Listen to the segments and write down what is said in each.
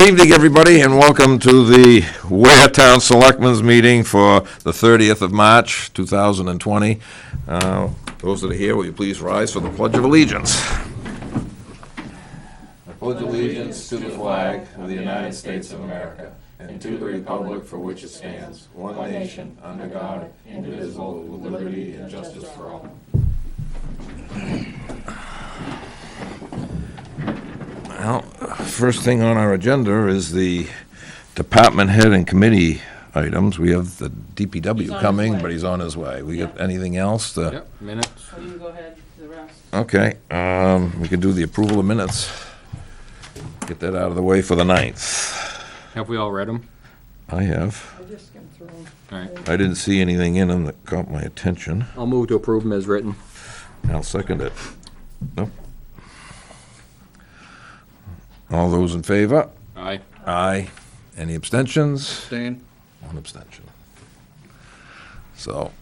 evening, everybody, and welcome to the Ware Town Selectmen's meeting for the 30th of March, 2020. Those that are here, will you please rise for the Pledge of Allegiance? I pledge allegiance to the flag of the United States of America and to the republic for which it stands, one nation, under God, indivisible, with liberty and justice for all. Well, first thing on our agenda is the department head and committee items. We have the DPW coming, but he's on his way. We got anything else? Yep, minutes. So you can go ahead to the rest. Okay, we can do the approval of minutes. Get that out of the way for the 9th. Have we all read them? I have. I just skimmed through them. All right. I didn't see anything in them that caught my attention. I'll move to approve them as written. I'll second it. Nope. All those in favor? Aye. Aye. Any abstentions? Abstain. One abstention. So,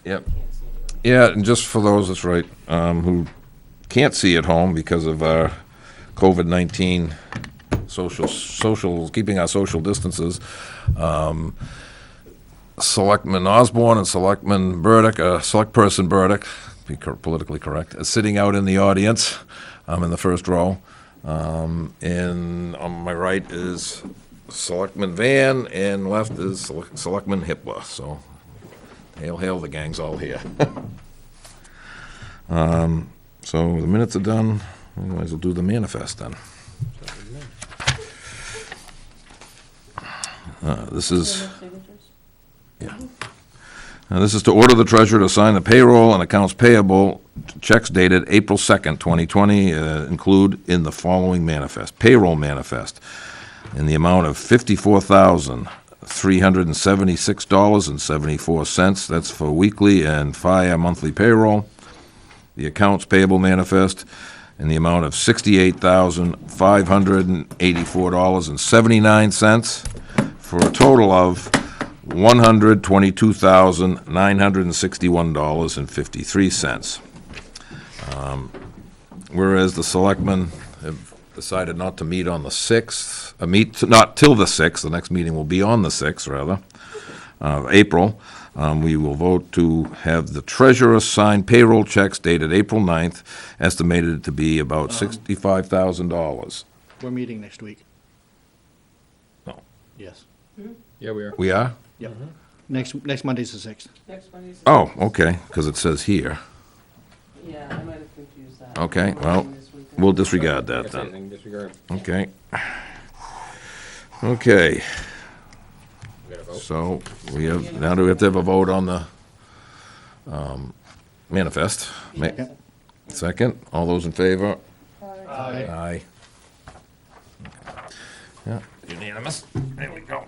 yep. Yeah, and just for those, that's right, who can't see at home because of our COVID-19 keeping our social distances, Selectman Osborne and Selectman Burdick, Select Person Burdick, be politically correct, is sitting out in the audience, in the first row. And on my right is Selectman Van, and left is Selectman Hipler. So, hail, the gang's all here. So the minutes are done. Otherwise, we'll do the manifest then. This is. Yeah. Now, this is to order the treasurer to sign the payroll and accounts payable checks dated April 2nd, 2020, include in the following manifest. Payroll manifest in the amount of $54,376.74. That's for weekly and fire monthly payroll. The accounts payable manifest in the amount of $68,584.79 for a total of $122,961.53. Whereas the selectmen have decided not to meet on the 6th, not till the 6th, the next meeting will be on the 6th, rather, April, we will vote to have the treasurer sign payroll checks dated April 9th, estimated to be about $65,000. We're meeting next week. No. Yes. Yeah, we are. We are? Yep. Next Monday's the 6th. Next one is. Oh, okay, because it says here. Yeah, I might have confused that. Okay, I'm well, working this weekend. we'll disregard that That's then. anything, disregard. Okay. Okay, We gotta vote. so now do we have to have a vote on the manifest? Yep. Second, all those in favor? Aye. Aye. Yeah, unanimous. There we go.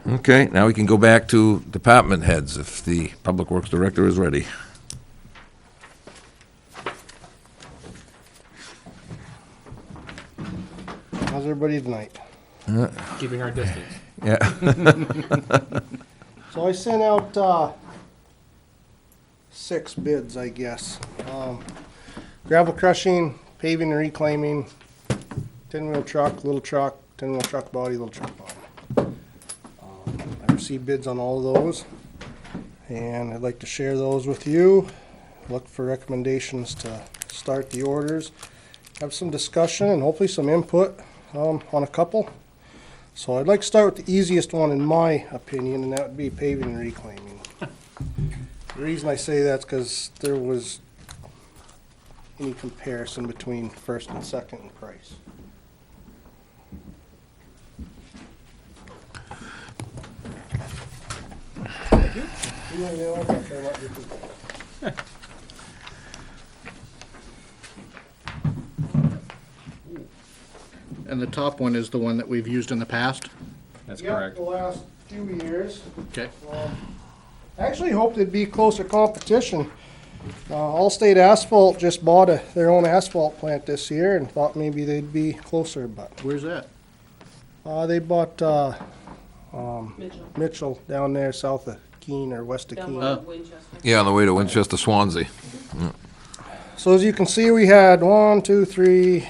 Okay, now we can go back to department heads if the Public Works Director is ready. How's everybody tonight? Keeping our distance. Yeah. So I sent out 6 bids, I guess. Gravel crushing, paving and reclaiming, 10-wheel truck, little truck, 10-wheel truck body, little truck body. I received bids on all of those, and I'd like to share those with you. Look for recommendations to start the orders. Have some discussion and hopefully some input on a couple. So I'd like to start with the easiest one in my opinion, and that would be paving and reclaiming. The reason I say that's because there was any comparison between first and second in price. Thank you. And the top one is the one that we've used in the past? That's Yep, correct. the last few years. Okay. I actually hoped it'd be closer competition. Allstate Asphalt just bought their own asphalt plant this year and thought maybe they'd be closer, but Where's that? they bought Mitchell down there south of Keene or west of Down Keene. below Winchester. Yeah, on the way to Winchester, Swansea. So as you can see, we had 1, 2, 3,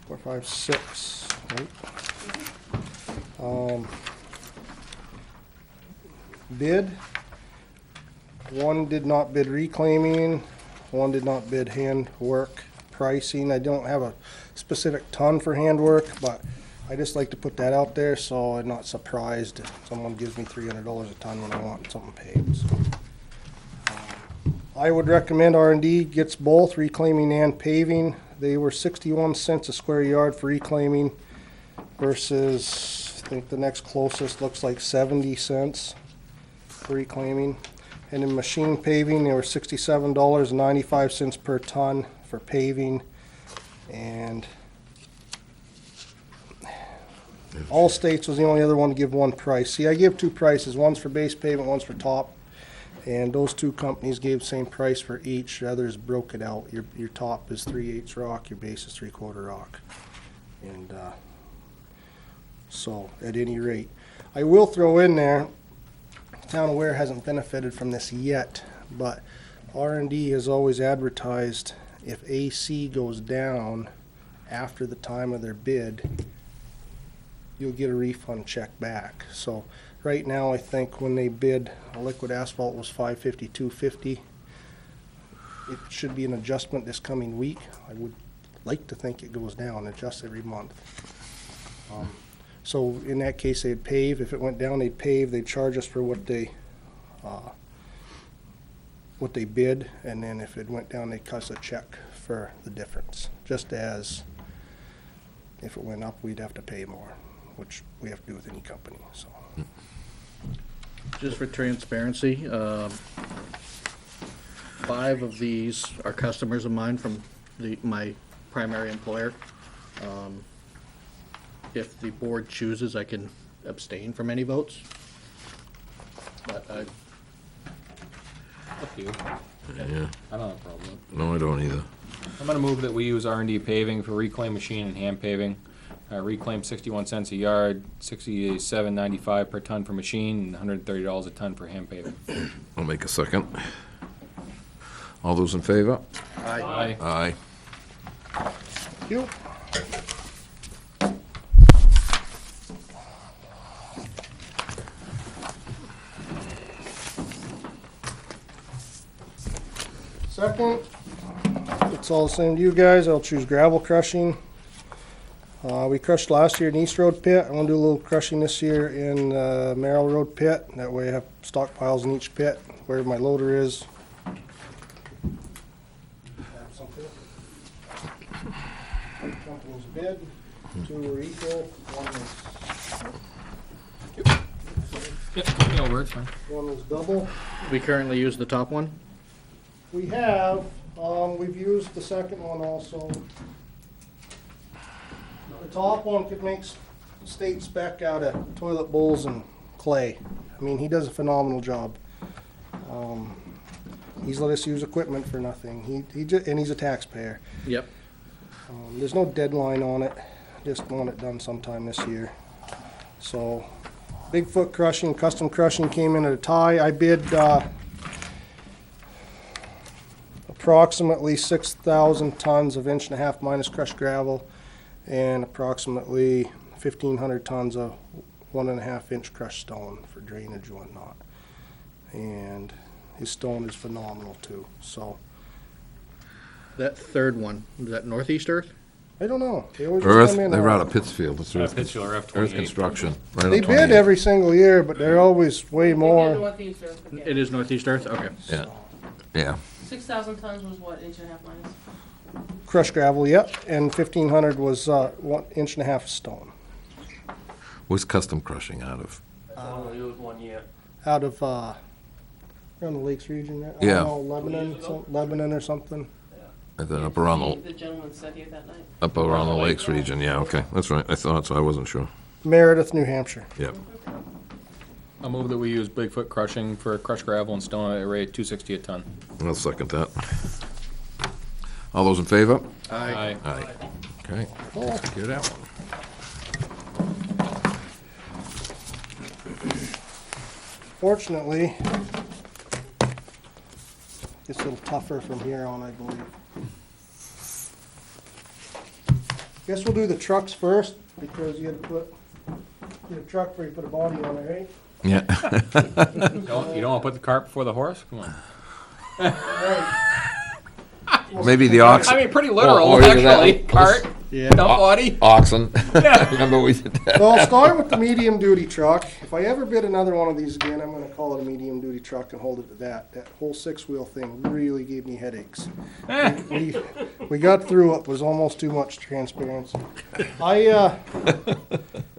4, 5, 6, right? Bid. One did not bid reclaiming, one did not bid handwork pricing. I don't have a specific ton for handwork, but I just like to put that out there so I'm not surprised if someone gives me $300 a ton when I want something paid. So, I would recommend R&D gets both reclaiming and paving. They were 61 cents a square yard for reclaiming versus, I think the next closest looks like 70 cents for reclaiming. And in machine paving, they were $67.95 per ton for paving. And Allstate's was the only other one to give one price. See, I give two prices. One's for base pavement, one's for top. And those two companies gave the same price for each. The others broke it out. Your top is 3/8 rock, your base is 3/4 rock. And so, at any rate, I will throw in there, the town of Ware hasn't benefited from this yet, but R&D has always advertised if AC goes down after the time of their bid, you'll get a refund check back. So right now, I think when they bid, liquid asphalt was $550, $250. It should be an adjustment this coming week. I would like to think it goes down, adjusts every month. So in that case, they'd pave. If it went down, they'd pave. They'd charge us for what they bid, and then if it went down, they'd cut us a check for the difference. Just as if it went up, we'd have to pay more, which we have to do with any company, so. Just for transparency, 5 of these are customers of mine from my primary employer. If the board chooses, I can abstain from any votes. But Up to you. Yeah. I don't have a problem with it. No, I don't either. I'm gonna move that we use R&D paving for reclaim machine and hand paving. Reclaim 61 cents a yard, 67.95 per ton for machine, and $130 a ton for hand paving. I'll make a second. All those in favor? Aye. Aye. Thank you. Second, it's all the same to you guys. I'll choose gravel crushing. We crushed last year in East Road pit. I want to do a little crushing this year in Merrill Road pit. That way I have stockpiles in each pit where my loader is. Have something. Company's bid. 2 were equal. Yep, no words, fine. One was double. we currently use the top one. We have, we've used the second one also. The top one could make state spec out of toilet bowls and clay. I mean, he does a phenomenal job. He's let us use equipment for nothing. And he's a taxpayer. Yep. There's no deadline on it. Just want it done sometime this year. So, Bigfoot crushing, custom crushing came in at a tie. I bid approximately 6,000 tons of 1.5" minus crushed gravel and approximately 1,500 tons of 1.5" crushed stone for drainage and whatnot. And his stone is phenomenal too. So That third one, is that Northeast Earth? I don't know. They always Earth, come in they're high. out of Pittsfield. It's Earth, Pittsfield or Earth F28. Construction. Right on They bid 28. every single year, but they're always way They get more. Northeast Earth again. It is Northeast Earth? Okay. Yeah. Yeah. 6,000 tons was what, 1.5" minus? Crushed gravel, yep, and 1,500 was 1.5" stone. What's custom crushing out of? Only used 1 year. Out of around the Lakes region there. I Yeah. don't know, Lebanon or something. And then up around The gentleman said here that night. the Lakes region. Yeah. Okay, that's right. I thought so. I wasn't sure. Meredith, New Hampshire. Yep. I'll move that we use Bigfoot crushing for crushed gravel and stone at a rate of $260 a ton. I'll second that. All those in favor? Aye. Aye. Okay. Get that one. Fortunately, gets a little tougher from here on, I believe. Guess we'll do the trucks first, because you had to get a truck before you put a body on it, right? Yeah. You don't want to put the cart before the horse? Come on. Right. Maybe the ox, I mean, pretty literal, or either that- actually. Cart, Yeah. dump body. oxen. Yeah. Remember we did that? So I'll start with the medium duty truck. If I ever bid another one of these again, I'm gonna call it a medium duty truck and hold it to that. That whole 6-wheel thing really gave me headaches. We got through it, was almost too much transparency. I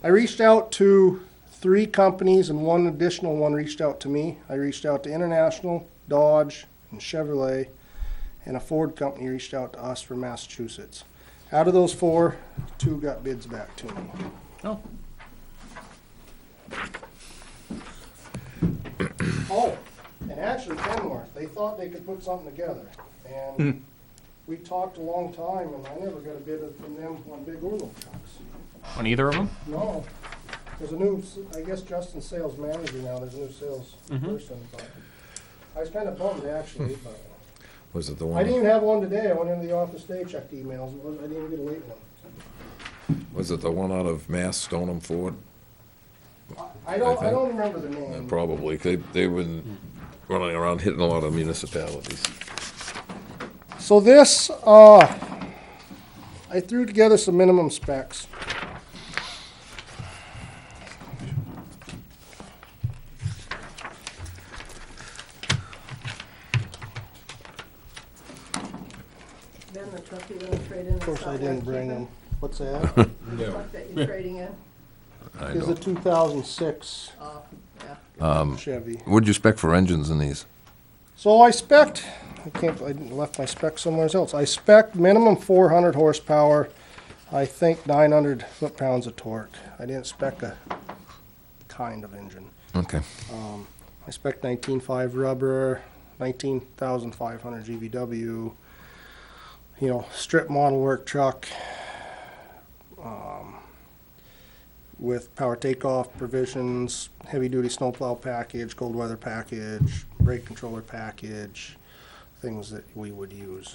reached out to 3 companies and one additional one reached out to me. I reached out to International, Dodge, and Chevrolet, and a Ford company reached out to us from Massachusetts. Out of those 4, 2 got bids back to me. Oh. Oh, and actually Kenworth, they thought they could put something together. And we talked a long time and I never got a bid from them on big or little trucks. On either of them? No, there's a new, I guess Justin's sales manager now, there's a new sales person. But I was kind of bummed actually, but Was it the I one, didn't even have one today. I went into the office today, checked emails, I didn't even get a late one. was it the one out of Mass, Stoneham Ford? I don't think- remember the name. Probably. They've been running around hitting a lot of municipalities. So this, I threw together some minimum specs. Ben, the truck you're gonna trade in. Of course, I didn't bring them. What's that? The truck that you're trading in. I Is a know. 2006 Yeah. Chevy. What'd you spec for engines in these? So I spec'd, I left my spec somewhere else. I spec'd minimum 400 horsepower, I think 900 foot-pounds of torque. I didn't spec a kind of engine. Okay. I spec'd 19.5 rubber, 19,500 GVW, you know, strip model work truck, with power takeoff provisions, heavy-duty snowplow package, cold weather package, brake controller package, things that we would use.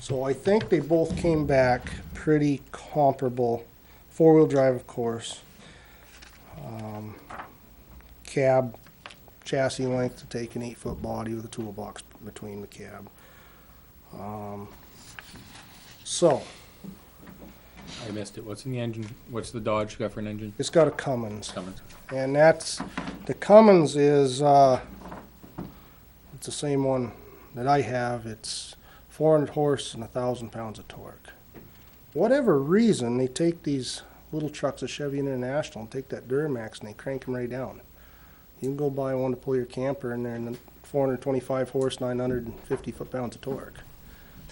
So I think they both came back pretty comparable. 4-wheel drive, of course. Cab chassis length to take an 8-foot body with a toolbox between the cab. So I missed it. What's in the engine? What's the Dodge got for an engine? it's got a Cummins. Cummins. And that's, the Cummins is, it's the same one that I have. It's 400 horse and 1,000 pounds of torque. Whatever reason, they take these little trucks of Chevy International and take that Duramax and they crank them right down. You can go buy one to pull your camper in there and then 425 horse, 950 foot-pounds of torque.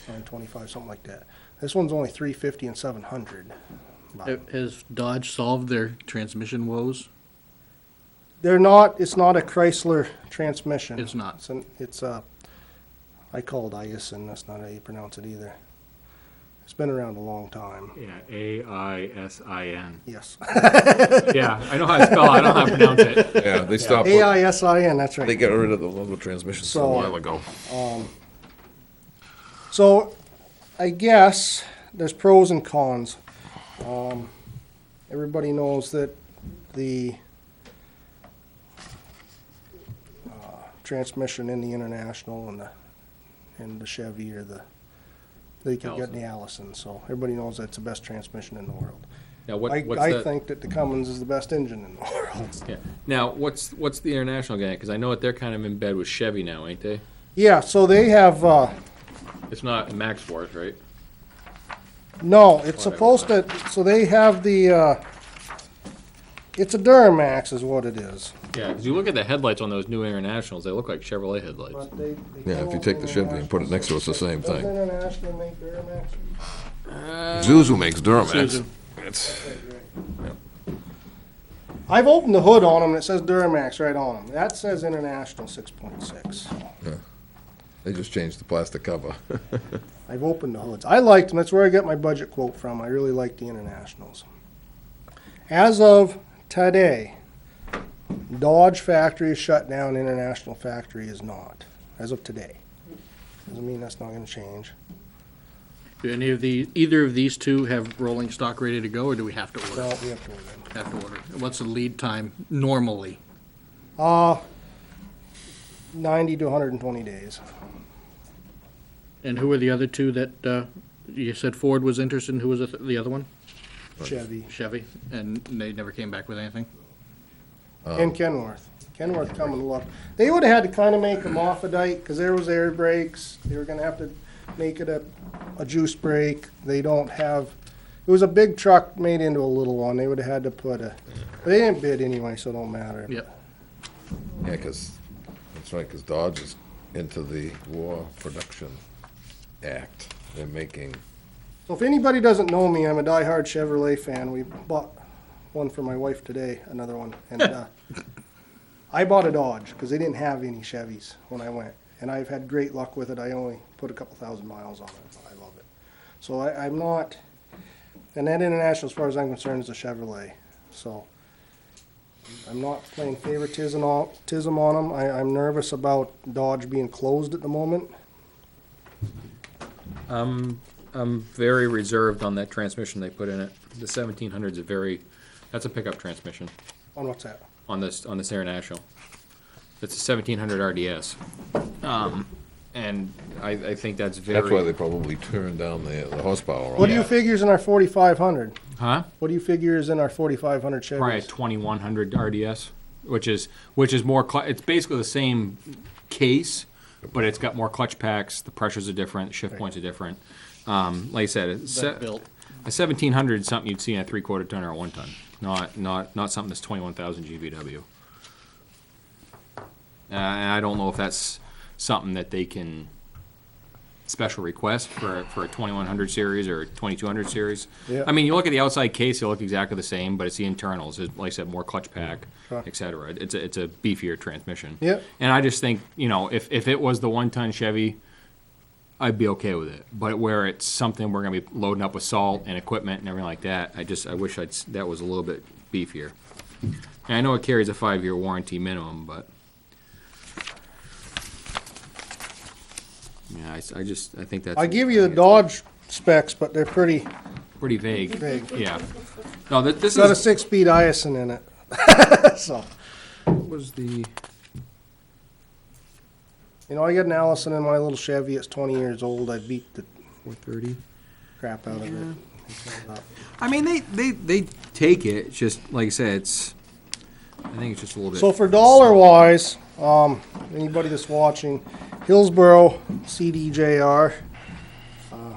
925, something like that. This one's only 350 and 700. But Has Dodge solved their transmission woes? they're not, it's not a Chrysler transmission. It's not. It's a, I call it Isin, that's not how you pronounce it either. It's been around a long time. Yeah, A-I-S-I-N. Yes. Yeah, I know how to spell it. I don't know how to pronounce it. Yeah, they stopped. AISIN, that's They right. got rid of the little transmissions a So- while ago. So, I guess there's pros and cons. Everybody knows that the transmission in the International and the Chevy or they could get in the Allison, so everybody knows that's the best transmission in the world. Now, what's I the, think that the Cummins is the best engine in the world. yeah. Now, what's the International getting? Because I know that they're kind of in bed with Chevy now, ain't they? Yeah, so they have, It's not Max Force, right? no, it's supposed to, so they have the, it's a Duramax is what it is. Yeah, because you look at the headlights on those new Internationals, they look like Chevrolet headlights. But they Yeah, if you come take out the with Chevy and put it next to it, it's the same Doesn't thing. International make Duramax? Zuzu makes Duramax. Zuzu. It's, I've opened the hood on them, and it says Duramax right on them. That says International 6.6. they just changed the plastic cover. I've opened the hoods. I liked them. That's where I got my budget quote from. I really like the Internationals. As of today, Dodge factory is shut down, International factory is not, as of today. Doesn't mean that's not gonna change. Do either of these two have rolling stock ready to go, or do we have to order? So we have to order them. Have to order. What's the lead time normally? 90 to 120 days. And who are the other two that, you said Ford was interested in, who was the other one? Chevy. Chevy, and they never came back with anything? And Kenworth. Kenworth come and look. They would've had to kinda make them off a dike, cause there was air brakes. They were gonna have to make it a juice brake. They don't have, it was a big truck made into a little one. They would've had to put but they didn't bid anyway, so it don't matter. Yep. Yeah, because, that's right, because Dodge is into the War Production Act. They're making, So if anybody doesn't know me, I'm a diehard Chevrolet fan. We bought one for my wife today, another one. And I bought a Dodge because they didn't have any Chevys when I went. And I've had great luck with it. I only put a couple thousand miles on it, but I love it. So I'm not, and that International, as far as I'm concerned, is a Chevrolet. So I'm not playing favoritism on them. I'm nervous about Dodge being closed at the moment. I'm very reserved on that transmission they put in it. The 1700's that's a pickup transmission On what's that? on this International. It's a 1700 RDS. And I think that's very. that's why they probably turned down the horsepower on What do it. you figure is in our 4500? Huh? What do you figure is in our 4500 Chevys? Probably a 2100 RDS, which is more. It's basically the same case, but it's got more clutch packs. The pressures are different. Shift points are different. Like I said, That built. a 1700 is something you'd see in a 3/4 ton or a 1 ton. Not something that's 21,000 GVW. And I don't know if that's something that they can special request for a 2100 series or a 2200 series. Yeah. I mean, you look at the outside case, they look exactly the same, but it's the internals. It's, like I said, more clutch pack, Sure. et cetera. It's a beefier transmission. Yep. And I just think, if it was the 1-ton Chevy, I'd be okay with it. But where it's something we're gonna be loading up with salt and equipment and everything like that, I wish that was a little bit beefier. And I know it carries a 5-year warranty minimum, but yeah, I think that's I give you the Dodge specs, but they're pretty pretty vague. big. Yeah. No, this It's got a is 6-speed Iison in it. So, what was the I got an Allison in my little Chevy. It's 20 years old. I beat the 430. crap out of it. I mean, they take it. It's just like I said, I think it's just a little bit. So for dollar wise, anybody that's watching, Hillsboro CDJR,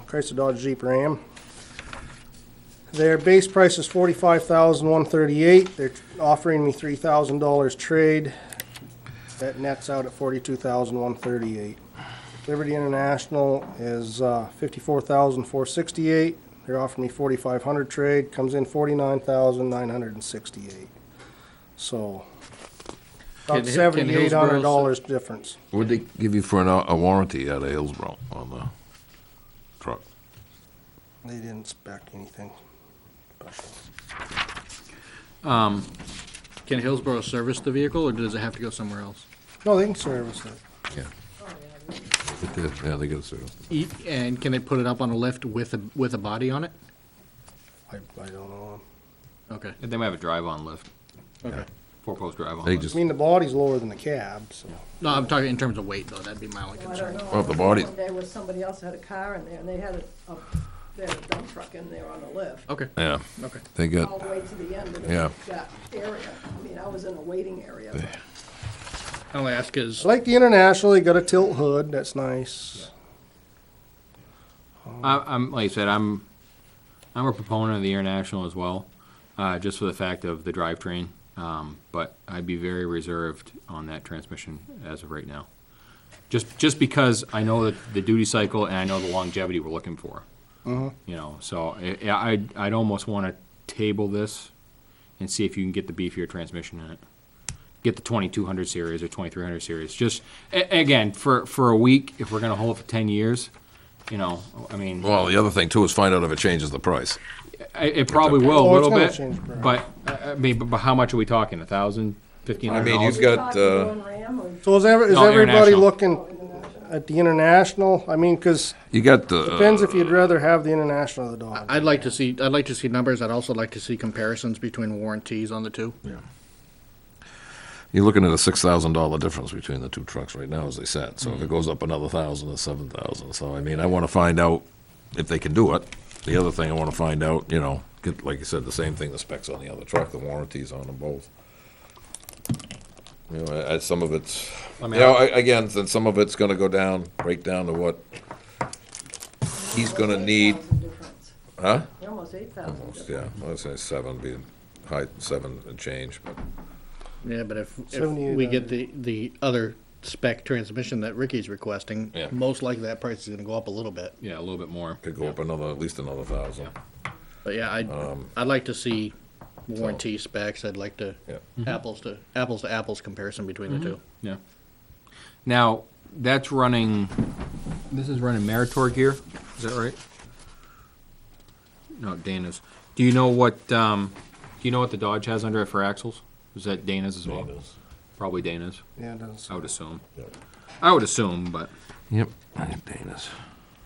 Chrysler Dodge Jeep Ram. Their base price is $45,138. They're offering me $3,000 trade. That nets out at $42,138. Liberty International is $54,468. They're offering me $4,500 trade. Comes in $49,968. So about Can $7,800 difference. What'd they give you for a warranty out of Hillsborough on the truck? They didn't spec anything special. Can Hillsborough service the vehicle, or does it have to go somewhere else? No, they can service it. Yeah. Yeah, they got a service. And can they put it up on a lift with a body on it? I don't know. Okay, They might have a drive-on lift, okay. 4-post drive-on. They lift. just, I mean, the body's lower than the cab, so. No, I'm talking in terms of weight, though. That'd be my only Well, I concern. don't know. Well, the body- One day was somebody else had a car in there, and they had they had a dump truck in there on a lift, Okay, yeah, okay. they got, all the way to the end of Yeah. that area. I mean, I was in a waiting area. I only ask because I like the International, they got a tilt hood, that's nice. I'm like I said, I'm a proponent of the International as well, just for the fact of the drivetrain. But I'd be very reserved on that transmission as of right now. Just because I know that the duty cycle and I know the longevity we're looking for. So I'd almost want to table this and see if you can get the beefier transmission in it. Get the 2200 series or 2300 series. Just again for a week, if we're going to hold it for 10 years, I mean, well, the other thing too is find out if it changes the price. it probably will Oh, a it's little gonna bit, change price. but I mean, but how much are we talking? 1,000, $1,500. I mean, you've Are we got, talking one Ram or- So is No, everybody international. looking at the international? I mean, cause you got the. depends if you'd rather have the international or the Dodge. I'd like to see numbers. I'd also like to see comparisons between warranties on the two. You're looking at a $6,000 difference between the two trucks right now, as they said. So if it goes up another 1,000, it's 7,000. So I mean, I want to find out if they can do it. The other thing I want to find out, you know, get, like you said, the same thing, the specs on the other truck, the warranties on them both. You know, some of it's, I you mean, know, again, then some of it's going to go down, break down to what he's going to need. 8,000 difference. Huh? Almost 8,000 Almost, difference. yeah. I'd say 7 being high, 7 and change, but. Yeah, but if 78 we get the other spec transmission that Ricky's requesting, Yeah. most likely that price is gonna go up a little bit. Yeah, a little bit more. Could go up another, at least another 1,000. But yeah, I'd like to see warranty specs. I'd like to Yeah. apples to apples comparison between the two. Yeah. Now, that's running, this is running Meritor gear, is that right? No, Dana's. Do you know what the Dodge has under it for axles? Is that Dana's as well? Probably Dana's, Yeah, it does. I would assume. Yep. I would assume, but, Yep. I have Dana's.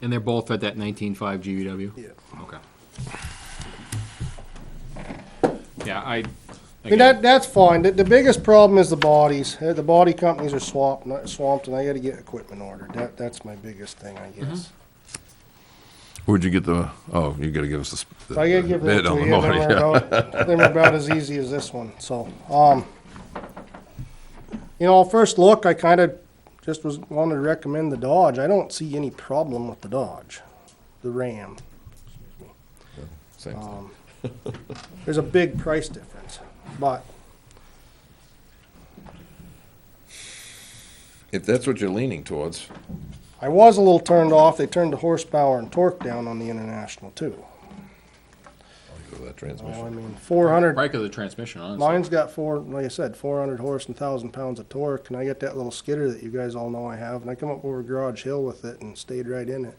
and they're both at that 19.5 GVW? Yeah. Okay. Yeah, I mean, that's fine. The biggest problem is the bodies. The body companies are swamped, and I gotta get equipment ordered. That's my biggest thing, I guess. Where'd you get the, oh, you gotta give us the I gotta give bid that on to the you, motor, yeah. they're about as easy as this one, so, you know, first look, I kinda just wanted to recommend the Dodge. I don't see any problem with the Dodge, the Ram. Same thing. There's a big price difference, but If that's what you're leaning towards, I was a little turned off. They turned the horsepower and torque down on the International too. I'll go with that Oh, I transmission. mean, 400, Probably 'cause of the transmission, honestly. mine's got like I said, 400 horse and 1,000 pounds of torque, and I got that little skidder that you guys all know I have, and I come up over Garage Hill with it and stayed right in it.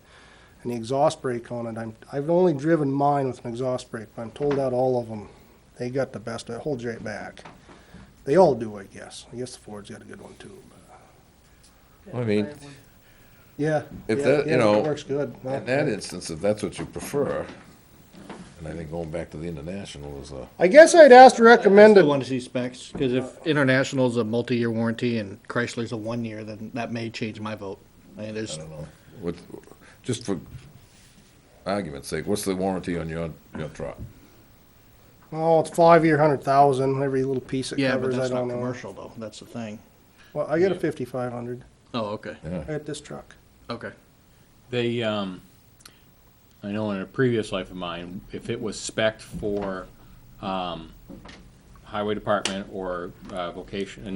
And the exhaust brake on it, I've only driven mine with an exhaust brake, but I'm told out all of them, they got the best, it holds right back. They all do, I guess. I guess the Ford's got a good one too, but, I mean, yeah. If yeah, that, yeah, you know, it works good. in that instance, if that's what you prefer, and I think going back to the International is a, I guess I'd ask to I recommend still it. want to see specs, because if International's a multi-year warranty and Chrysler's a 1 year, then that may change my vote. I mean, I there's, don't know, what, just for argument's sake, what's the warranty on your truck? Oh, it's 5-year, 100,000, every little piece it yeah, but covers, I that's not don't know. commercial though, that's the thing. Well, I got a 5,500. Oh, okay, Yeah, I got this truck. okay. They, I know in a previous life of mine, if it was spec'd for, highway department or, vocation, and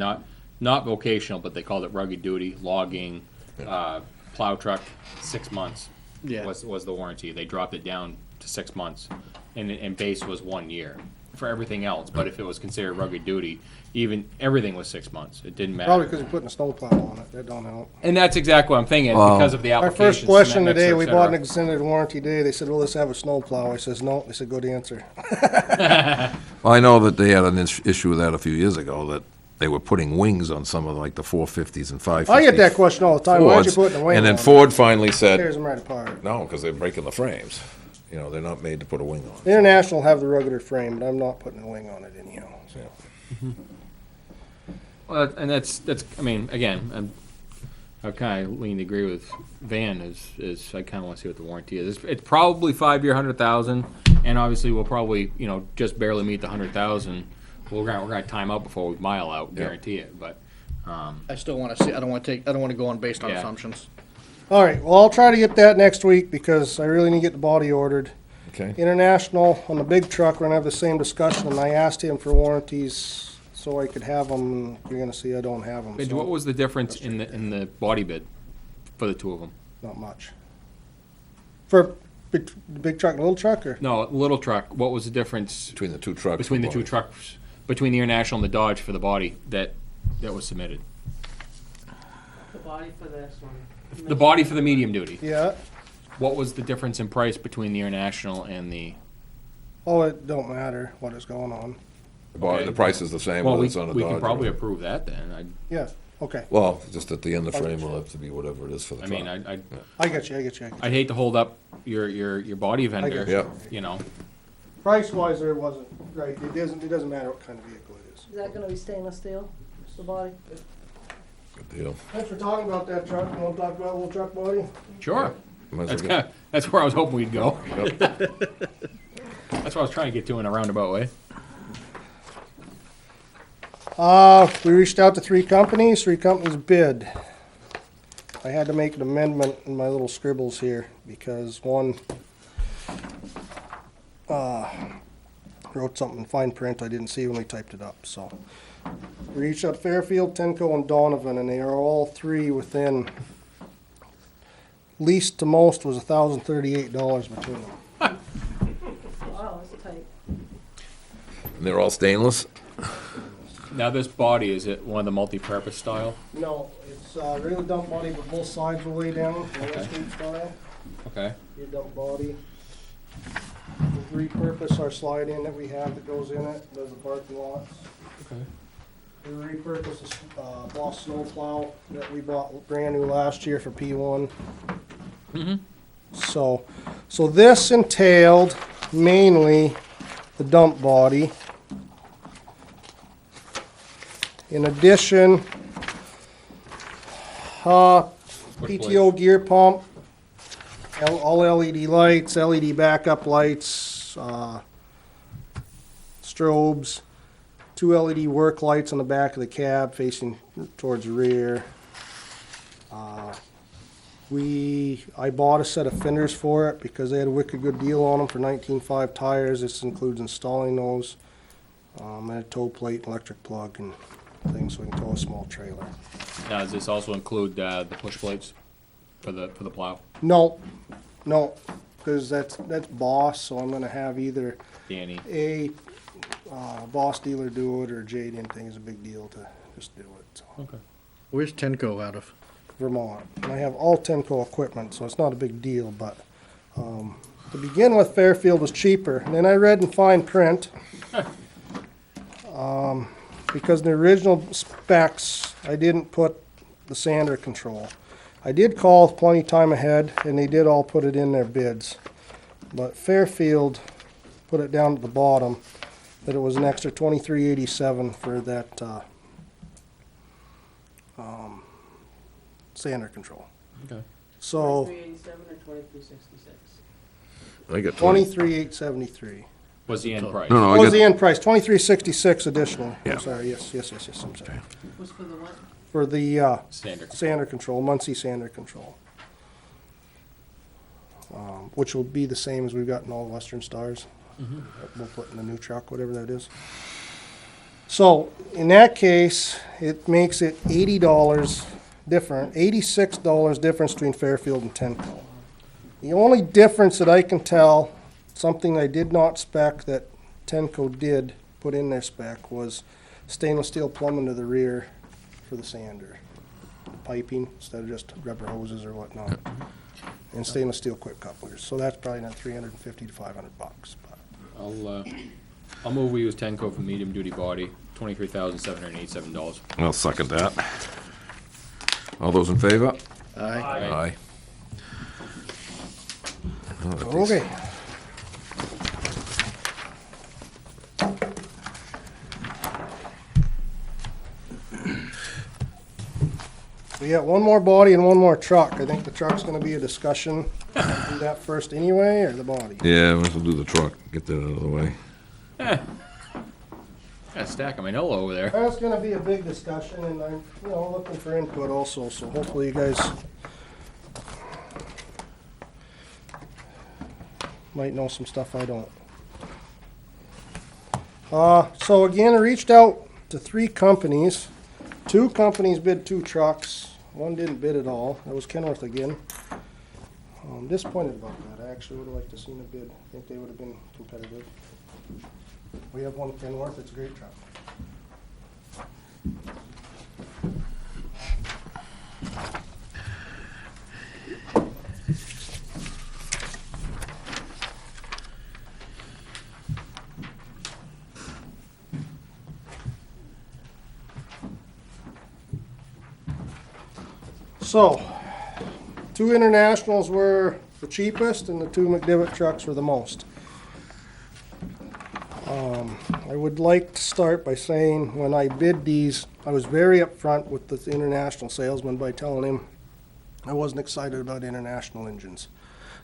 not vocational, but they called it rugged duty, logging, plow truck, 6 months. Yeah. Was the warranty. They dropped it down to 6 months, and base was 1 year for everything else. But if it was considered rugged duty, everything was 6 months. It didn't matter. Probably because you're putting a snowplow on it, that don't help. And that's exactly what I'm thinking, because of the My application. first question cement today, mixer, we et bought an cetera. extended warranty today, they said, well, let's have a snowplow. I says, no, they said, good answer. well, I know that they had an issue with that a few years ago, that they were putting wings on some of like the 450s and 550s. I get that question all the time, why aren't you Fords, putting a wing on and then it? Ford finally said, Tears them right apart. no, because they're breaking the frames. You know, they're not made to put a wing on. The International have the ruggeder frame, but I'm not putting a wing on it anyhow. So, Well, and that's, I mean, again, I kind of lean to agree with Van, is I kind of want to see what the warranty is. It's probably 5-year, 100,000, and obviously we'll probably, just barely meet the 100,000. We're gonna time out before we mile out, Yeah. guarantee it, but, I still want to see, I don't want to go on based on Yeah. assumptions. All right, well, I'll try to get that next week because I really need to get the body ordered. okay, International, on the big truck, we're gonna have the same discussion, and I asked him for warranties so I could have them. You're gonna see I don't have them, Midge, what so was the difference in the body bid for the two of them? not much. For the big truck and little truck, or? No, little truck, what was the difference between the two trucks. between the two trucks, between the International and the Dodge for the body that was submitted? The body for this one. The body for the medium duty. Yeah, What was the difference in price between the International and the? oh, it don't matter what is going on. Okay. The price is the same Well, whether we it's on a we can Dodge. probably or- approve that then. Yeah, okay. Well, just at the end of the frame will have to be whatever it is for the I truck. mean, I get you, I get you, I get you. I'd hate to hold up your body vendor, get you. you know. Price wise, there wasn't, right, it doesn't matter what kind of vehicle it is. Is that gonna be stainless steel, the body? Good deal. Thanks for talking about that truck. You want to talk about a little truck body? Sure. Might as That's well get- kind that's where I was hoping we'd go. Yep. That's what I was trying to get to in a roundabout way. We reached out to three companies bid. I had to make an amendment in my little scribbles here because one, wrote something in fine print I didn't see when we typed it up, so. We reached out to Fairfield, Tenco, and Donovan, and they are all three within, least to most was $1,038 between them. Wow, that's tight. And they're all stainless? Now this body, is it one of the multi-purpose style? No, it's really dump body, but both sides will lay down, Okay. street style. Okay. Your dump body. We repurpose our slide in that we have that goes in it, does the parking lots. Okay. We repurpose the Boss snow plow that we bought brand new last year for P1. So this entailed mainly the dump body. In addition, PTO gear pump, all LED lights, LED backup lights, strobes, 2 LED work lights on the back of the cab facing towards the rear. I bought a set of fenders for it because they had a wicked good deal on them for 19.5 tires. This includes installing those, and a tow plate, electric plug, and things so we can tow a small trailer. Now, does this also include the push plates for the plow? No, because that's Boss, so I'm gonna have either Danny. a Boss dealer do it or Jay didn't think it's a big deal to just do it. So. Okay. Where's Tenco out of? Vermont. And I have all Tenco equipment, so it's not a big deal, but to begin with, Fairfield was cheaper. And then I read in fine print, because in the original specs, I didn't put the sander control. I did call plenty time ahead, and they did all put it in their bids. But Fairfield put it down at the bottom, that it was an extra $23.87 for that sander control. Okay. So 2387 or 2366? I got 20. 23,873. What's the end price? No, no, What I was the got, end price? 2366 additional. Yeah. I'm sorry, yes, I'm sorry. Was for the what? For the Standard. sander control, Muncie sander control. Which will be the same as we've got in all Western Stars. That we'll put in the new truck, whatever that is. So, in that case, it makes it $80 different, $86 difference between Fairfield and Tenco. The only difference that I can tell, something I did not spec that Tenco did put in their spec, was stainless steel plumbing to the rear for the sander. Piping instead of just rubber hoses or whatnot. And stainless steel quick couplers. So that's probably not 350 to 500 bucks. But I'll move we use Tenco for medium duty body, $23,787. I'll second that. All those in favor? Aye. Aye. Oh, that takes- Okay. We got one more body and one more truck. I think the truck's gonna be a discussion. Do that first anyway, or the body? Yeah, we'll do the truck, get that out of the way. Got a stack of manila over there. That's gonna be a big discussion, and I'm, looking for input also, so hopefully you guys might know some stuff I don't. So again, I reached out to three companies. Two companies bid 2 trucks. One didn't bid at all. That was Kenworth again. I'm disappointed about that. I actually would have liked to seen a bid. I think they would have been competitive. We have one Kenworth. It's a great truck. So, 2 Internationals were the cheapest and the 2 McDivitt trucks were the most. I would like to start by saying when I bid these, I was very upfront with the International salesman by telling him I wasn't excited about International engines.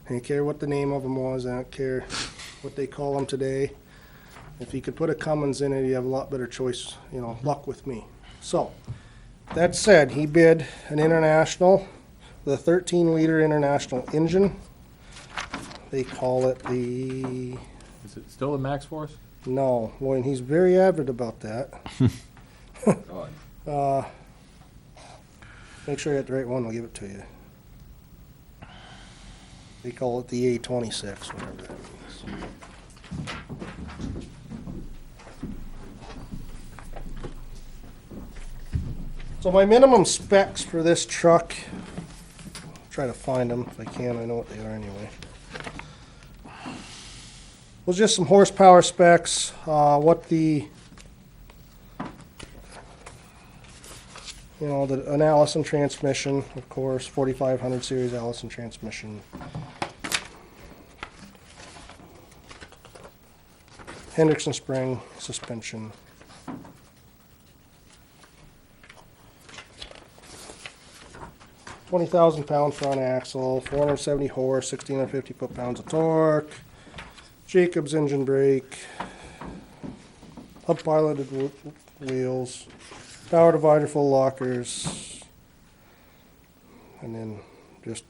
I didn't care what the name of them was, I don't care what they call them today. If you could put a Cummins in it, you have a lot better choice, luck with me. So, that said, he bid an International, the 13-liter International engine. They call it the, Is it still the Max Force? no, boy, and he's very avid about that. God. Make sure you get the right one, I'll give it to you. They call it the A26, whatever that means. So my minimum specs for this truck, try to find them if I can, I know what they are anyway. Was just some horsepower specs, what the, an Allison transmission, of course, 4500 series Allison transmission. Hendrickson spring suspension. £20,000 front axle, 470 horse, 1,650 foot-pounds of torque, Jacobs engine brake, hub-piloted wheels, power divider, full lockers, and then just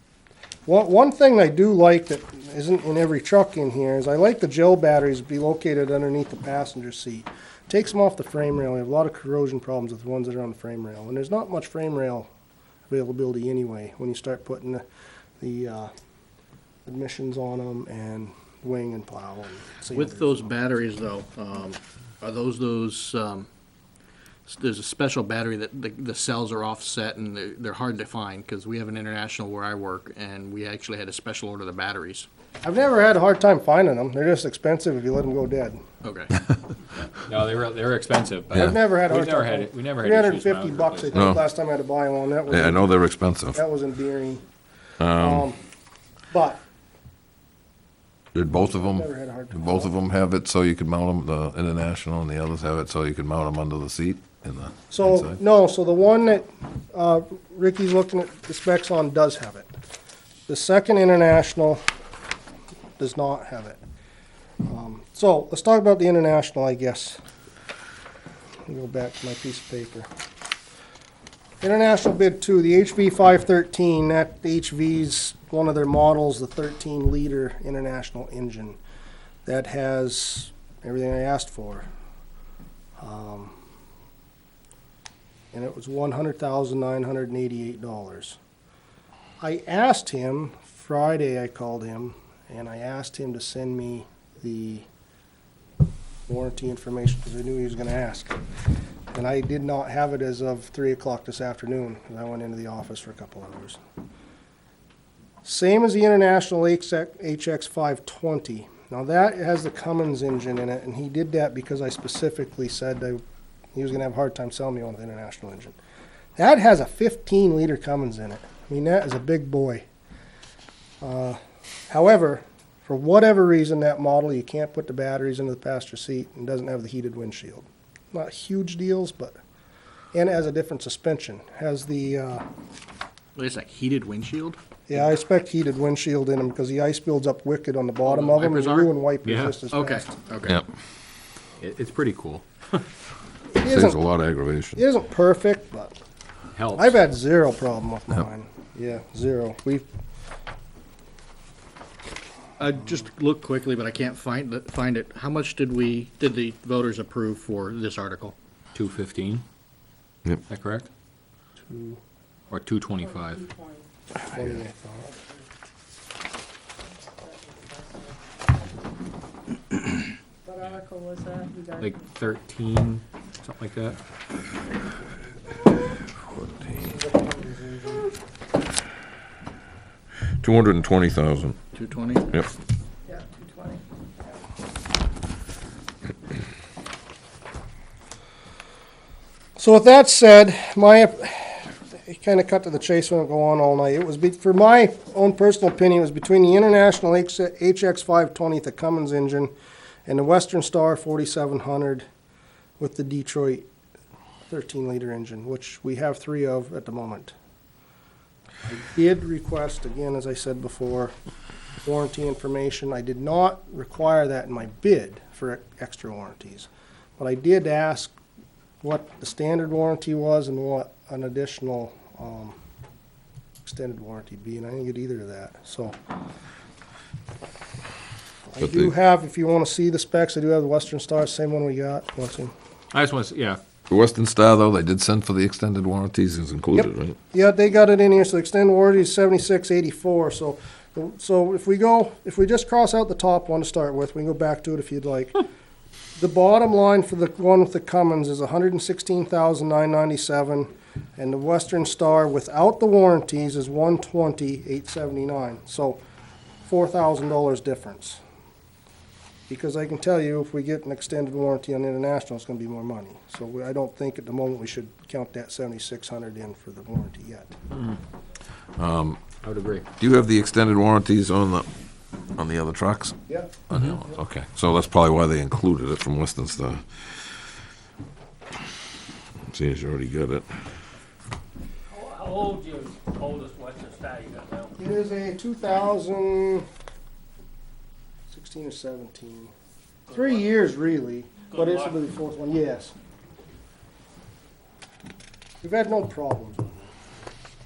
one thing I do like that isn't in every truck in here is I like the gel batteries to be located underneath the passenger seat. Takes them off the frame rail. We have a lot of corrosion problems with the ones that are on the frame rail, and there's not much frame rail availability anyway when you start putting the admissions on them and wing and plow. And With those batteries, though, are those, there's a special battery that the cells are offset and they're hard to find, because we have an International where I work, and we actually had to special order the batteries. I've never had a hard time finding them. They're just expensive if you let them go dead. Okay. No, they were expensive. But I've never had a we hard never time. had it. We never had issues. when I was $350 I think No. last time I had to buy one. That was Yeah, I know they're expensive. that was endearing. But Did both of them, never had a hard time. did both of them have it so you could mount them, the International, and the others have it so you could mount them under the seat in the So, inside? no, so the one that Ricky's looking at the specs on does have it. The second International does not have it. So, let's talk about the International, I guess. Let me go back to my piece of paper. International bid 2, the HV 513, that HV's one of their models, the 13-liter International engine. That has everything I asked for. And it was $100,988. I asked him, Friday I called him, and I asked him to send me the warranty information because I knew he was going to ask. And I did not have it as of 3 o'clock this afternoon because I went into the office for a couple hours. Same as the International HX 520. Now that has the Cummins engine in it, and he did that because I specifically said he was going to have a hard time selling me on the International engine. That has a 15-liter Cummins in it. I mean, that is a big boy. However, for whatever reason, that model, you can't put the batteries into the passenger seat and doesn't have the heated windshield. Not huge deals, but, and it has a different suspension. Has the, What is that, heated windshield? yeah, I expect heated windshield in them because the ice builds up wicked on the bottom the of them. wipers You are? ruin wipers Yeah. just as Okay, fast. okay. Yep, It's pretty cool. It saves a isn't, lot of aggravation. it isn't perfect, but Helps. I've had zero problem with mine. Yeah, zero. I just looked quickly, but I can't find it. How much did the voters approve for this article? 215. Yep. Is that correct? Two- Or 225? 220, I thought. What article was that? You guys? Like 13, something like that. $220,000. 220? Yep. Yeah, 220. So with that said, it kind of cut to the chase when it go on all night. It was, for my own personal opinion, it was between the International HX 520, the Cummins engine, and the Western Star 4700 with the Detroit 13-liter engine, which we have 3 of at the moment. I did request, again, as I said before, warranty information. I did not require that in my bid for extra warranties, but I did ask what the standard warranty was and what an additional extended warranty be, and I didn't get either of that. So I But do the- have, if you want to see the specs, I do have the Western Star, same one we got. Want to see? I just want to, yeah, The Western Star, though, they did send for the extended warranties, is included, right? Yeah, they got it in here, so extended warranty is 76.84, so if we just cross out the top one to start with, we can go back to it if you'd like. The bottom line for the one with the Cummins is $116,997, and the Western Star without the warranties is $120,879, so $4,000 difference. Because I can tell you, if we get an extended warranty on International, it's gonna be more money. So I don't think at the moment we should count that 7,600 in for the warranty yet. I would agree. Do you have the extended warranties on the other trucks? Yeah. On the others, okay. So that's probably why they included it from Western Star. See, as you already got it. How old your oldest Western Star you got now? It is a 2016 or 17. 3 years, really, but it's luck. the fourth one, yes. We've had no problems with it.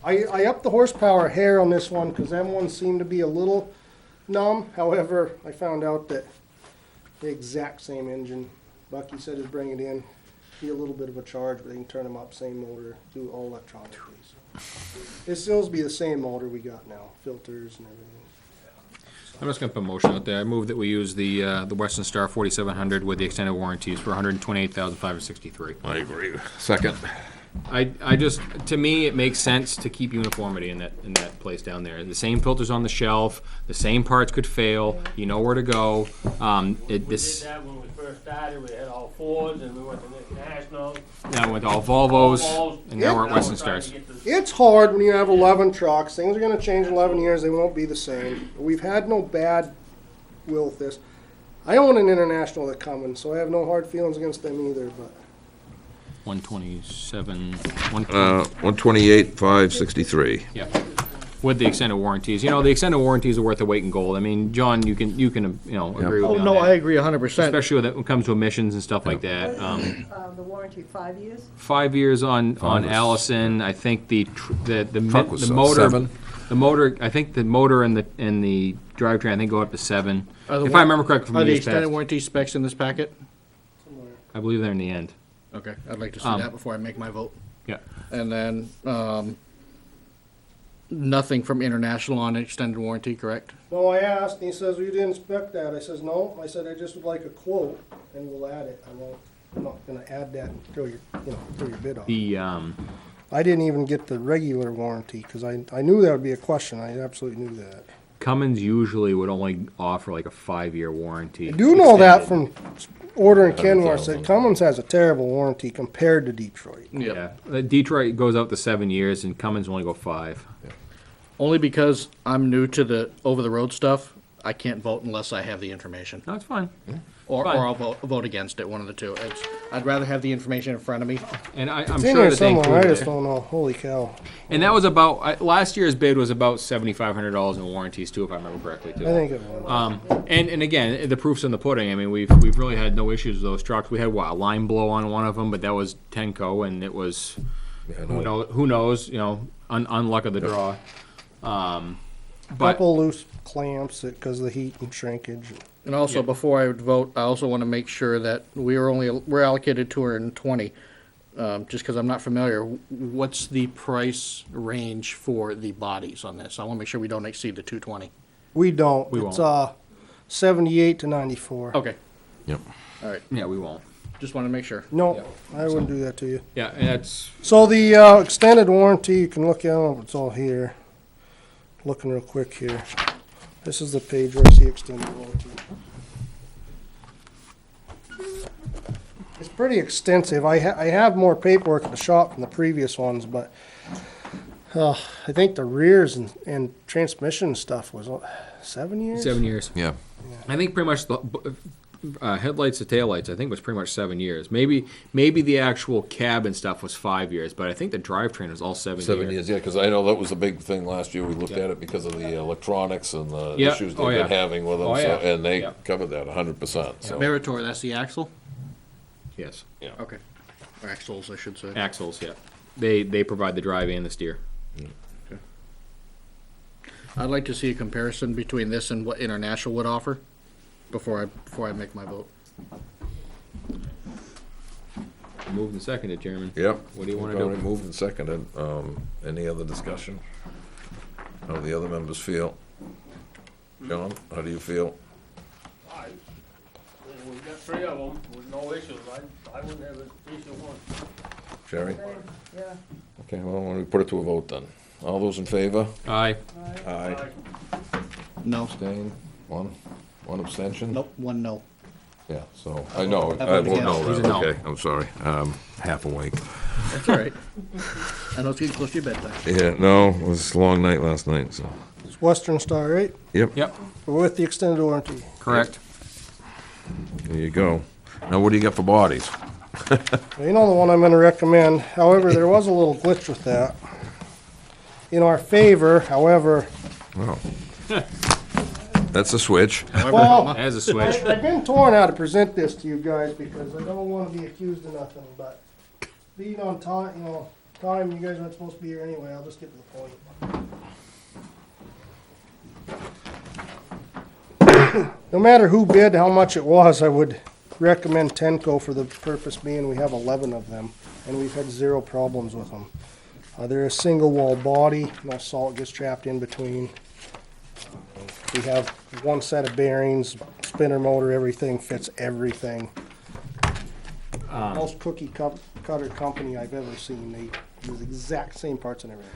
I upped the horsepower a hair on this one because them ones seem to be a little numb. However, I found out that the exact same engine, Bucky said he'd bring it in, be a little bit of a charge, but they can turn them up, same motor, do all electronically. So it still be the same motor we got now, filters and everything. I'm just gonna put a motion out there. I move that we use the Western Star 4700 with the extended warranties for $128,563. I agree. Second. I just, to me, it makes sense to keep uniformity in that place down there. The same filters on the shelf, the same parts could fail, you know where to go. We did that when we first started, we had all Fords and we went to International. Now with all Volvos, and now we're at Now Western trying to Stars. get this- It's hard when you have 11 trucks. Things are going to change in 11 years. They won't be the same. We've had no bad will with this. I own an International that Cummins, so I have no hard feelings against them either. But 127, 128,563. yeah, with the extended warranties. You know, the extended warranties are worth the weight in gold. I mean, John, you can agree with Oh, me on no, that. I agree 100%. Especially when it comes to emissions and stuff like that. The warranty, 5 years? 5 years on was- Allison. I think the Truck was the motor 7. the motor. I think the motor and the drivetrain I think go up to 7. If I remember correctly from Are the years extended past. warranty specs in this packet? I believe they're in the end. Okay, I'd like to see Um, that before I make my vote. Yeah. And then, nothing from International on extended warranty, correct? no, I asked, and he says, well, you didn't inspect that. I says, no. I said, I just would like a quote, and we'll add it. I'm not going to add that and throw your bid off. The I didn't even get the regular warranty because I knew that would be a question. I absolutely knew that. Cummins usually would only offer like a 5-year warranty. I do know that extended. from ordering Kenworth. That Cummins has a terrible warranty compared to Detroit. Yeah, Detroit goes out to 7 years, and Cummins only go 5. Only because I'm new to the over-the-road stuff, I can't vote unless I have the information. No, it's fine. Or Fine. I'll vote against it, one of the two. I'd rather have the information in front of me. And I'm It's in sure here that they somewhere. I include just it. don't know. Holy cow! And that was about last year's bid was about $7,500 in warranties too, if I remember correctly too. I think it was. And again, the proof's in the pudding. I mean, we've really had no issues with those trucks. We had a line blow on one of them, but that was Tenco, and it was who knows, unluck of the draw. But Couple loose clamps because of the heat and shrinkage. And also, before I would vote, I also want to make sure that we're allocated 220. Just because I'm not familiar, what's the price range for the bodies on this? I want to make sure we don't exceed the 220. We don't. We It's won't. 78 to 94. Okay, Yep. all right. yeah, we won't. Just want to make sure. No, I wouldn't do that to you. Yeah, and that's So the extended warranty, you can look at it. It's all here. Looking real quick here. This is the page where I see extended warranty. It's pretty extensive. I have more paperwork at the shop from the previous ones, but I think the rears and transmission stuff was 7 years? 7 years. Yeah. I think pretty much the headlights to taillights, I think was pretty much 7 years. Maybe the actual cab and stuff was 5 years, but I think the drivetrain was all 7 years. 7 years, yeah, because I know that was a big thing last year. We looked Yeah. at it because of the electronics and the Yeah. issues Oh, they've been yeah. having with them, Oh, so, yeah. and they Yeah. covered that 100%, so. Meritor, that's the axle? Yes. Yeah. Okay. Or axles, I should say. Axles, yeah. They provide the drive and the steer. I'd like to see a comparison between this and what International would offer before I make my vote. Moved and seconded, Chairman. Yep. What do you wanna Already do? moved and seconded. Any other discussion? How do the other members feel? John, how do you feel? We've got 3 of them with no issues. I wouldn't have an issue one. Jerry? Same, yeah. Okay, well, why don't we put it to a vote then? All those in favor? Aye. Aye. No. Abstain? One abstention? Nope, one no. Yeah, so, I know, How I about vote no, against? He's a then, no. okay, I'm sorry, half awake. That's all right. I know it's getting close to your bedtime. Yeah, no, it was a long night last night, so. It's Western Star, right? Yep, Yep, With the extended warranty. correct. there you go. Now, what do you got for bodies? You know the one I'm gonna recommend. However, there was a little glitch with that. In our favor, however, Oh. That's a switch. well, As a switch. I've been torn how to present this to you guys because I don't want to be accused of nothing, but being on time, you guys aren't supposed to be here anyway, I'll just get to the point. No matter who bid, how much it was, I would recommend Tenco for the purpose being we have 11 of them, and we've had 0 problems with them. They're a single wall body, no salt gets trapped in between. We have one set of bearings, spinner motor, everything fits everything. Most cookie cutter company I've ever seen, they use the exact same parts and everything.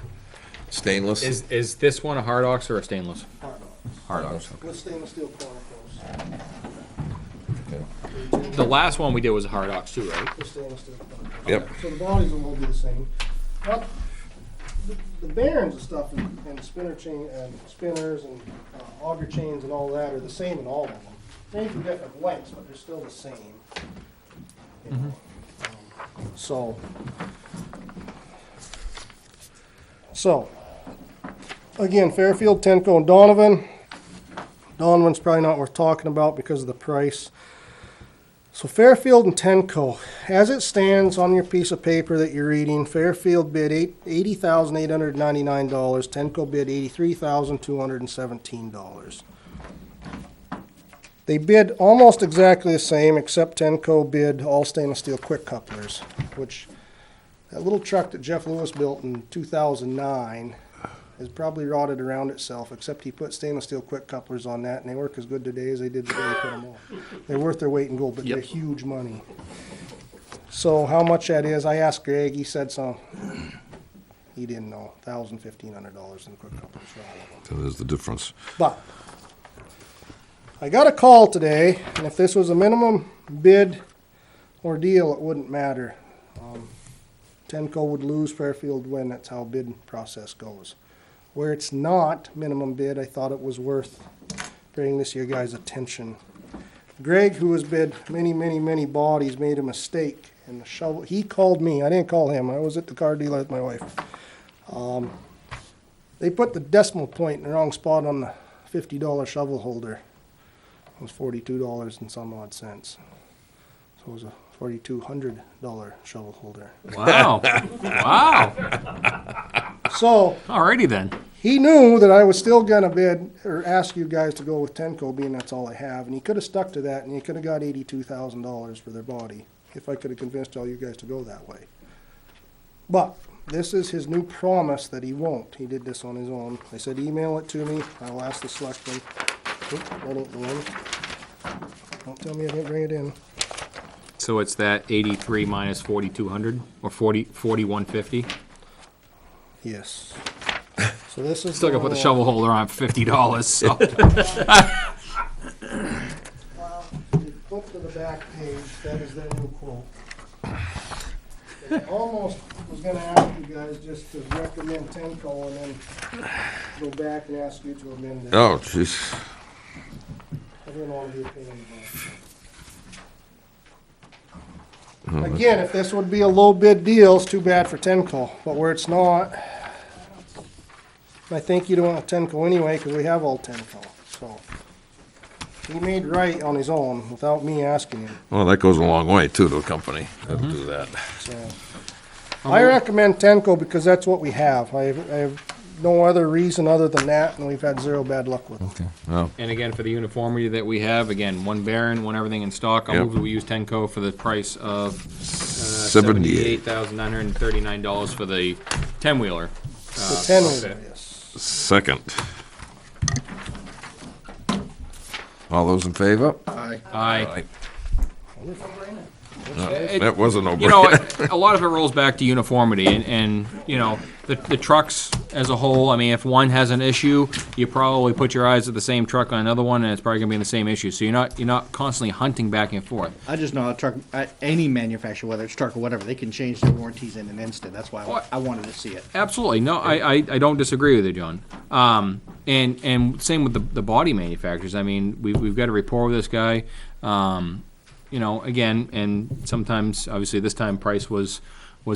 Stainless? Is this one a hard ox or a stainless? Hard ox. With stainless steel cornicles. Okay. The last one we did was a hard ox too, right? With stainless steel cornicles. Yep. So the bodies will all be the same. But the bearings and stuff and spinner chain and spinners and auger chains and all that are the same in all of them. Maybe different lengths, but they're still the same. You know, So, again, Fairfield, Tenco, and Donovan. Donovan's probably not worth talking about because of the price. So Fairfield and Tenco, as it stands on your piece of paper that you're reading, Fairfield bid $80,899. Tenco bid $83,217. They bid almost exactly the same, except Tenco bid all stainless steel quick couplers, which that little truck that Jeff Lewis built in 2009 has probably rotted around itself, except he put stainless steel quick couplers on that, and they work as good today as they did the day he put them on. They're worth their weight in gold, but they're huge money. So how much that is, I asked Greg, he said some, he didn't know, $1,000, $1,500 in quick couplers for all of them. So there's the difference. But I got a call today, and if this was a minimum bid or deal, it wouldn't matter. Tenco would lose, Fairfield win. That's how bid process goes. Where it's not minimum bid, I thought it was worth bringing this to your guys' attention. Greg, who has bid many bodies, made a mistake in the shovel. He called me. I didn't call him. I was at the car dealer with my wife. They put the decimal point in the wrong spot on the $50 shovel holder. It was $42 and some odd cents. So it was a $4,200 shovel holder. Wow. Wow. So Alrighty then. he knew that I was still gonna bid or ask you guys to go with Tenco, being that's all I have, and he could have stuck to that, and he could have got $82,000 for their body if I could have convinced all you guys to go that way. But this is his new promise that he won't. He did this on his own. I said, email it to me. I'll ask the selectmen. Oop, that ain't the one. Don't tell me I didn't bring it in. So it's that 83 minus 4,200 or 4150. Yes. So this is Still gotta put the one- shovel holder on $50. So Flip to the back page, that is their new quote. They Almost was gonna ask you guys just to recommend Tenco and then go back and ask you to amend it. Oh, jeez. I didn't want to be a pain in the butt. Again, if this would be a low bid deal, it's too bad for Tenco, but where it's not, I think you don't want Tenco anyway, because we have all Tenco, so. He made right on his own without me asking him, Well, that goes a long way too to a company that'll do that. so. I recommend Tenco because that's what we have. I have no other reason other than that, and we've had zero bad luck with it. Well, And again, for the uniformity that we have, again, one bearing, one everything in stock, I'll Yep. move that we use Tenco for the price of $78,939 $78,939 for the 10-wheeler. The 10 was, okay. yes. second. All those in favor? Aye. Aye. Aye. It- That was a You know, no-brainer. a lot of it rolls back to uniformity, and you know, the trucks as a whole. I mean, if one has an issue, you probably put your eyes at the same truck on another one, and it's probably gonna be in the same issue. So you're not constantly hunting back and forth. I just know a truck, any manufacturer, whether it's truck or whatever, they can change their warranties in an instant. That's why What? I wanted to see it. Absolutely, no, I don't disagree with you, John. And same with the body manufacturers. I mean, we've got a rapport with this guy. You know, again, and sometimes, obviously, this time price was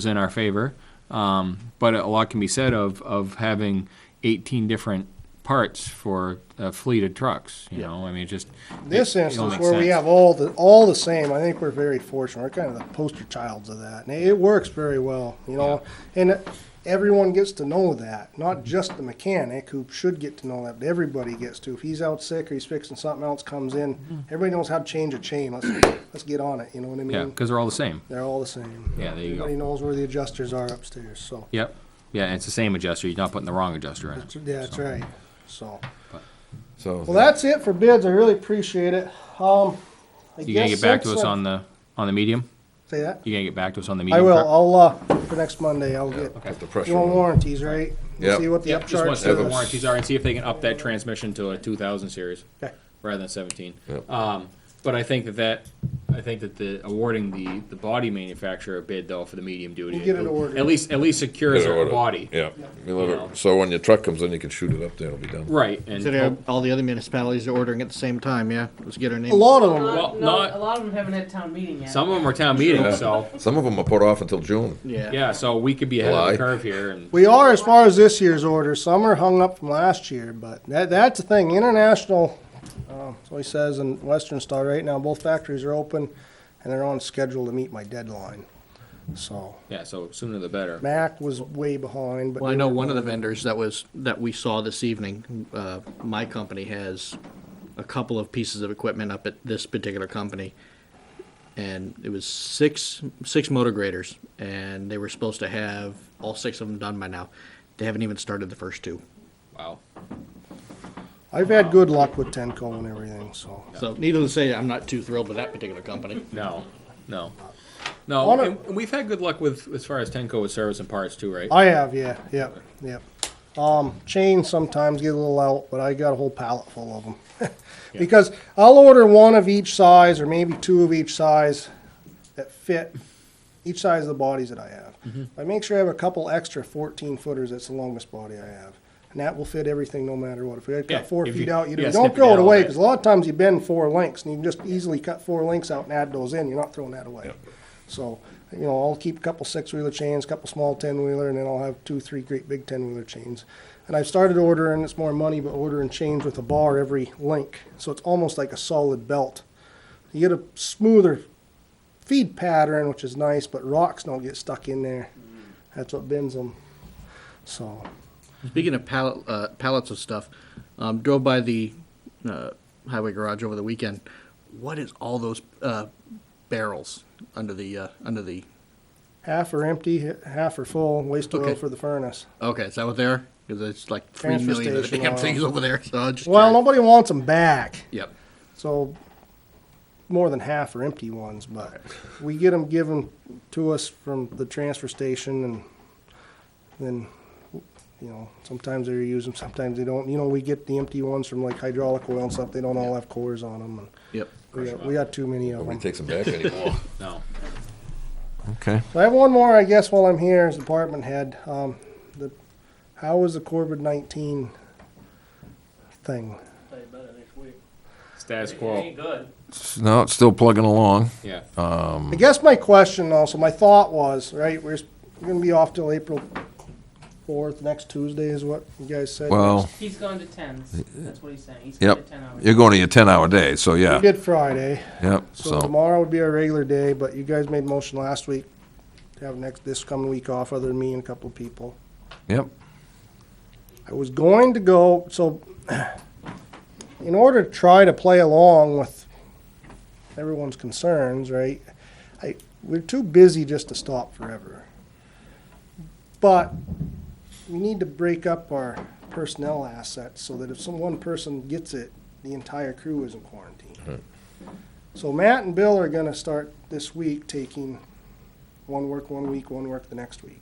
in our favor. But a lot can be said of having 18 different parts for a fleet of trucks. You know, I mean, just This it don't instance make where we sense. have all the same, I think we're very fortunate. We're kind of the poster childs of that. And it works very well, you know. And everyone gets to know that, not just the mechanic who should get to know that, but everybody gets to. If he's out sick or he's fixing something else, comes in, everybody knows how to change a chain. Let's get on it. You know what I mean? Yeah, because they're all the same. They're all the same. Yeah, there you Everybody go. knows where the adjusters are upstairs. So Yep. Yeah, and it's the same adjuster. You're not putting the wrong adjuster in. yeah, that's right. So So, well, that's it for bids. I really appreciate it. I You gonna guess get back to since us I- on the medium? say that. You gonna get back to us on the I medium? will. truck? I'll for next Monday. I'll get Put the pressure you want on. warranties, right? We'll Yep. see what the Yeah, just upcharge want to see what the says. warranties are and see if they can up that transmission to a 2000 series Okay. rather than 17. Yep. But I think that the awarding the body manufacturer a bid though for the medium duty We'll get it ordered. at least secures Get it a ordered. body. Yeah. You let You it- know. So when your truck comes in, you can shoot it up there, it'll be done. Right, and So all the other municipalities are ordering at the same time, yeah? Let's get our name. A lot of them. Well, No, not- a lot of them haven't had town meeting yet. some of them are town meetings, so Some of them are put off until June. Yeah. yeah, so we could be ahead of July. the curve here. And We are as far as this year's orders. Some are hung up from last year, but that's the thing. International, so he says in Western Star right now, both factories are open and they're on schedule to meet my deadline. So yeah, so sooner the better. Mac was way behind, but Well, I know one of the vendors that we saw this evening, my company has a couple of pieces of equipment up at this particular company. And it was six motor graders, and they were supposed to have all 6 of them done by now. They haven't even started the first 2. Wow. I've had good luck with Tenco and everything, so. So needless to say, I'm not too thrilled with that particular company. No. On And we've had good luck with as far as Tenco with service and parts too, right? I have, yeah, yep. Chains sometimes get a little out, but I got a whole pallet full of them. Because I'll order one of each size or maybe 2 of each size that fit each size of the bodies that I have. I make sure I have a couple extra 14 footers. That's the longest body I have. And that will fit everything no matter what. If we got Yeah, 4 if feet you- out, you yeah, don't snip it throw down it a away bit. because a lot of times you bend 4 links and you can just easily cut 4 links out and add those in. You're not throwing that away. So, I'll keep a couple 6-wheeler chains, a couple small 10-wheeler, and then I'll have 2, 3 great big 10-wheeler chains. And I've started ordering, it's more money, but ordering chains with a bar every link. So it's almost like a solid belt. You get a smoother feed pattern, which is nice, but rocks don't get stuck in there. That's what bends them. So, Speaking of pallets of stuff, drove by the highway garage over the weekend. What is all those barrels under the? half are empty, half are full, waste oil Okay. for the furnace. Okay, is that what they are? Because it's like 3 Transfer million of the station damn oil. things over there. So I'm just Well, curious. nobody wants them back. Yep. So more than half are empty ones, but we get them given to us from the transfer station, and then, sometimes they reuse them, sometimes they don't. We get the empty ones from like hydraulic oil and stuff. They don't all have cores on them. Yep. And we got too many of Nobody them. takes them back anymore. No. Okay. So I have one more, I guess, while I'm here as department head. How is the COVID-19 thing? Play better next week. Status It quo. ain't good. No, it's still plugging along. Yeah. I guess my question also, my thought was, right, we're gonna be off till April 4th, next Tuesday is what you guys said. Well, He's gone to tens, that's what he's saying, he's yep. gone to 10 hours. You're going to your 10-hour day, so We yeah. did Friday, Yep, so so, tomorrow would be our regular day, but you guys made motion last week to have this coming week off, other than me and a couple of people. yep. I was going to go, so in order to try to play along with everyone's concerns, right? We're too busy just to stop forever. But we need to break up our personnel assets so that if some one person gets it, the entire crew isn't quarantined. So Matt and Bill are gonna start this week taking one work one week, one work the next week.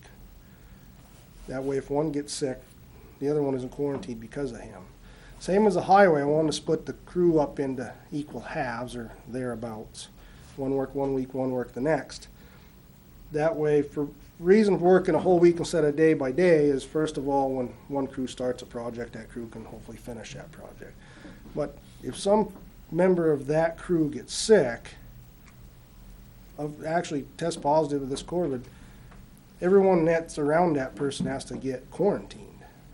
That way if one gets sick, the other one isn't quarantined because of him. Same as the highway, I want to split the crew up into equal halves or thereabouts. One work one week, one work the next. That way, for reason for working a whole week instead of day by day is, first of all, when one crew starts a project, that crew can hopefully finish that project. But if some member of that crew gets sick, actually test positive with this COVID, everyone that's around that person has to get quarantined.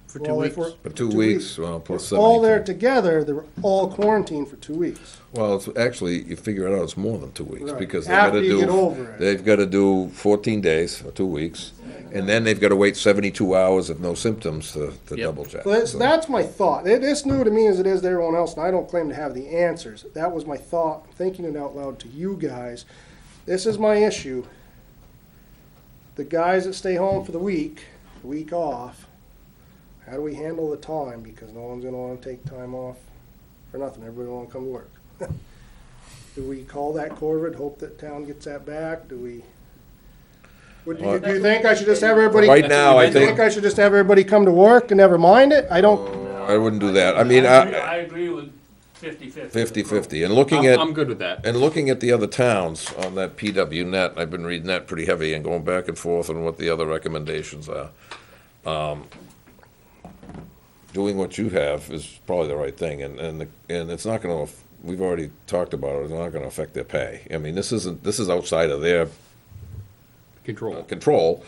For 2 Well, if weeks. we're- For 2 weeks, well, plus If all 72. there together, they're all quarantined for 2 weeks. Well, it's actually, you figure it out, it's more than 2 weeks, Right. because they've After gotta you do. get over it. They've gotta do 14 days, or 2 weeks, and then they've gotta wait 72 hours if no symptoms to Yep. double check. So that's my thought. It's new to me as it is to everyone else, and I don't claim to have the answers. That was my thought, thinking it out loud to you guys. This is my issue. The guys that stay home for the week off, how do we handle the time? Because no one's gonna wanna take time off for nothing. Everybody wanna come to work. Do we call that COVID, hope that town gets that back? Do we? Do you think I should just have everybody? Right now, I Do you think think, I should just have everybody come to work and never mind it? I don't, I wouldn't do that. I mean, I agree with 50-50. 50-50, and looking at. I'm good with that. And looking at the other towns on that PW net, I've been reading that pretty heavy and going back and forth on what the other recommendations are. Doing what you have is probably the right thing, and it's not gonna, we've already talked about it, it's not gonna affect their pay. I mean, this is outside of their control,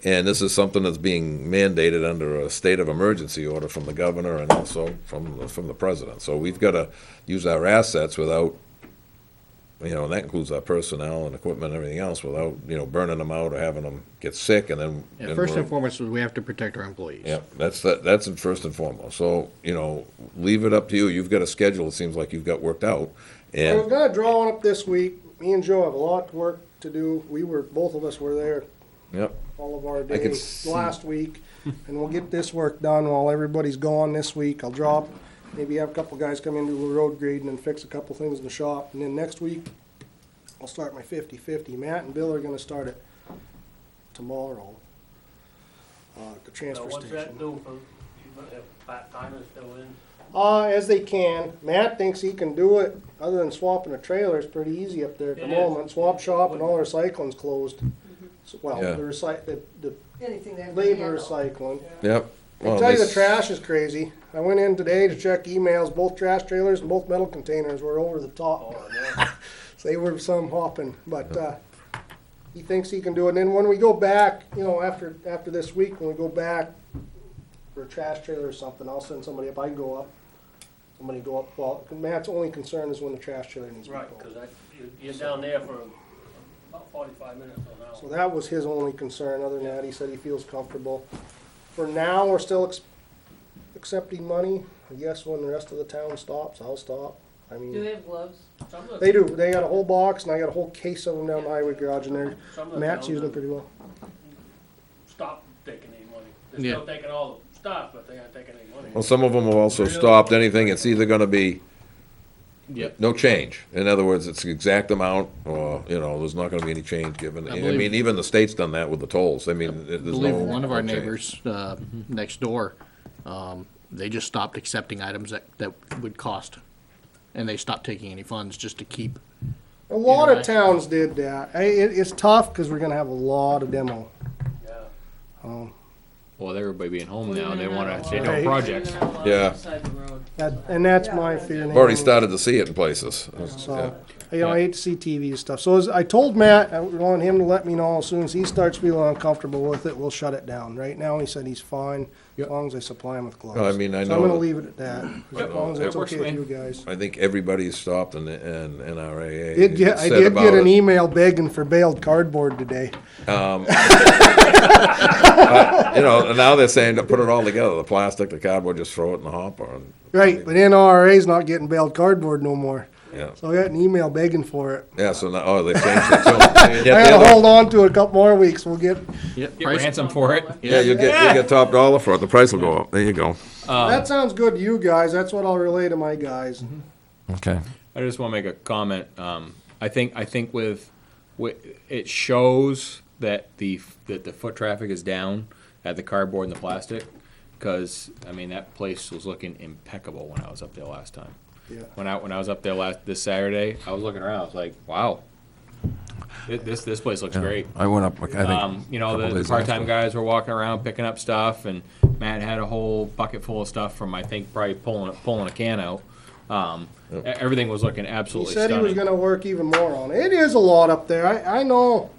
and this is something that's being mandated under a state of emergency order from the governor and also from the president. So we've gotta use our assets without, and that includes our personnel and equipment and everything else, without, burning them out or having them get sick, and then. Yeah, first and foremost, we have to protect our employees. Yeah, that's in first and foremost. So, leave it up to you. You've got a schedule, it seems like you've got worked out, I was and, gonna draw one up this week. Me and Joe have a lot of work to do. Both of us were there yep, all of our I can days see- last week, and we'll get this work done while everybody's gone this week. I'll drop, maybe have a couple guys come in, do a road grading and fix a couple things in the shop, and then next week, I'll start my 50-50. Matt and Bill are gonna start it tomorrow, at the So transfer what's station. that do for, you gonna have part-timers fill in? As they can. Matt thinks he can do it, other than swapping a trailer, it's pretty easy up there at the It is. moment. Swap shop and all our recycling's closed. Well, Yeah. the Anything they have to labor handle. recycling. yep. I Well, tell you, the this- trash is crazy. I went in today to check emails, both trash trailers and both metal containers were over the top. Oh, yeah. So they were some hopping, but, he thinks he can do it. And then when we go back, after this week, when we go back for a trash trailer or something, I'll send somebody up. I can go up. Somebody go up. Well, Matt's only concern is when the trash trailer needs to be Right, pulled. because you're down there for about 45 minutes or an hour. So that was his only concern. Other than that, he said he feels comfortable. For now, we're still accepting money. I guess when the rest of the town stops, I'll stop. I Do mean, they have gloves? Some of the- they do. They got a whole box, and I got a whole case of them down the highway garage, and some of the Matt's towns using them have pretty well. stopped taking any money. They're Yeah. still taking all the stuff, but they aren't taking any money. Well, some of them have also stopped anything. It's either gonna be Yep. no change. In other words, it's the exact amount, or, there's not gonna be any change given. I believe- mean, even the state's done that with the tolls. I mean, I there's believe no. one of our no change. neighbors, next door, they just stopped accepting items that would cost. And they stopped taking any funds just to keep A lot of towns did that. It's tough because we're gonna have a lot of demo. Yeah. Um, Well, with everybody being home now, they We're want gonna to, have they a know lot- projects. we're gonna have a lot Yeah. beside the road. and that's Yeah, my right. fear. I've already started to see it in places. So, Yeah. I hate to see TV and stuff. So as I told Matt, I want him to let me know as soon as he starts feeling uncomfortable with it, we'll shut it down. Right now, he said he's fine, as long as I supply him with gloves. No, I mean, I So I'm know gonna that- leave it at that, as long as It it's works okay for with me. you guys. I think everybody's stopped in NRAA. I did get an email begging for baled cardboard today. You know, and now they're saying to put it all together, the plastic, the cardboard, just throw it in the hopper. And, Right, but NRA's not getting baled cardboard no more. yeah, So I got an email begging for it. yeah. So now, oh, they've changed it too. I gotta hold on to it a couple more weeks. We'll get, Get Price- ransom for it. Yeah, you get top dollar for it. The price will go up. There you go. that sounds good to you guys. That's what I'll relay to my guys. Okay. I just want to make a comment. I think with it shows that the foot traffic is down at the cardboard and the plastic, because I mean that place was looking impeccable when I was up there last time. Yeah. When I was up there this Saturday, I was looking around. I was like, wow, this place looks great. I went up, I think. You know, couple the days part-time after. guys were walking around picking up stuff, and Matt had a whole bucket full of stuff from, I think, probably pulling a can out. Everything was looking He absolutely said he was stunning. gonna work even more on it. It is a lot up there. I know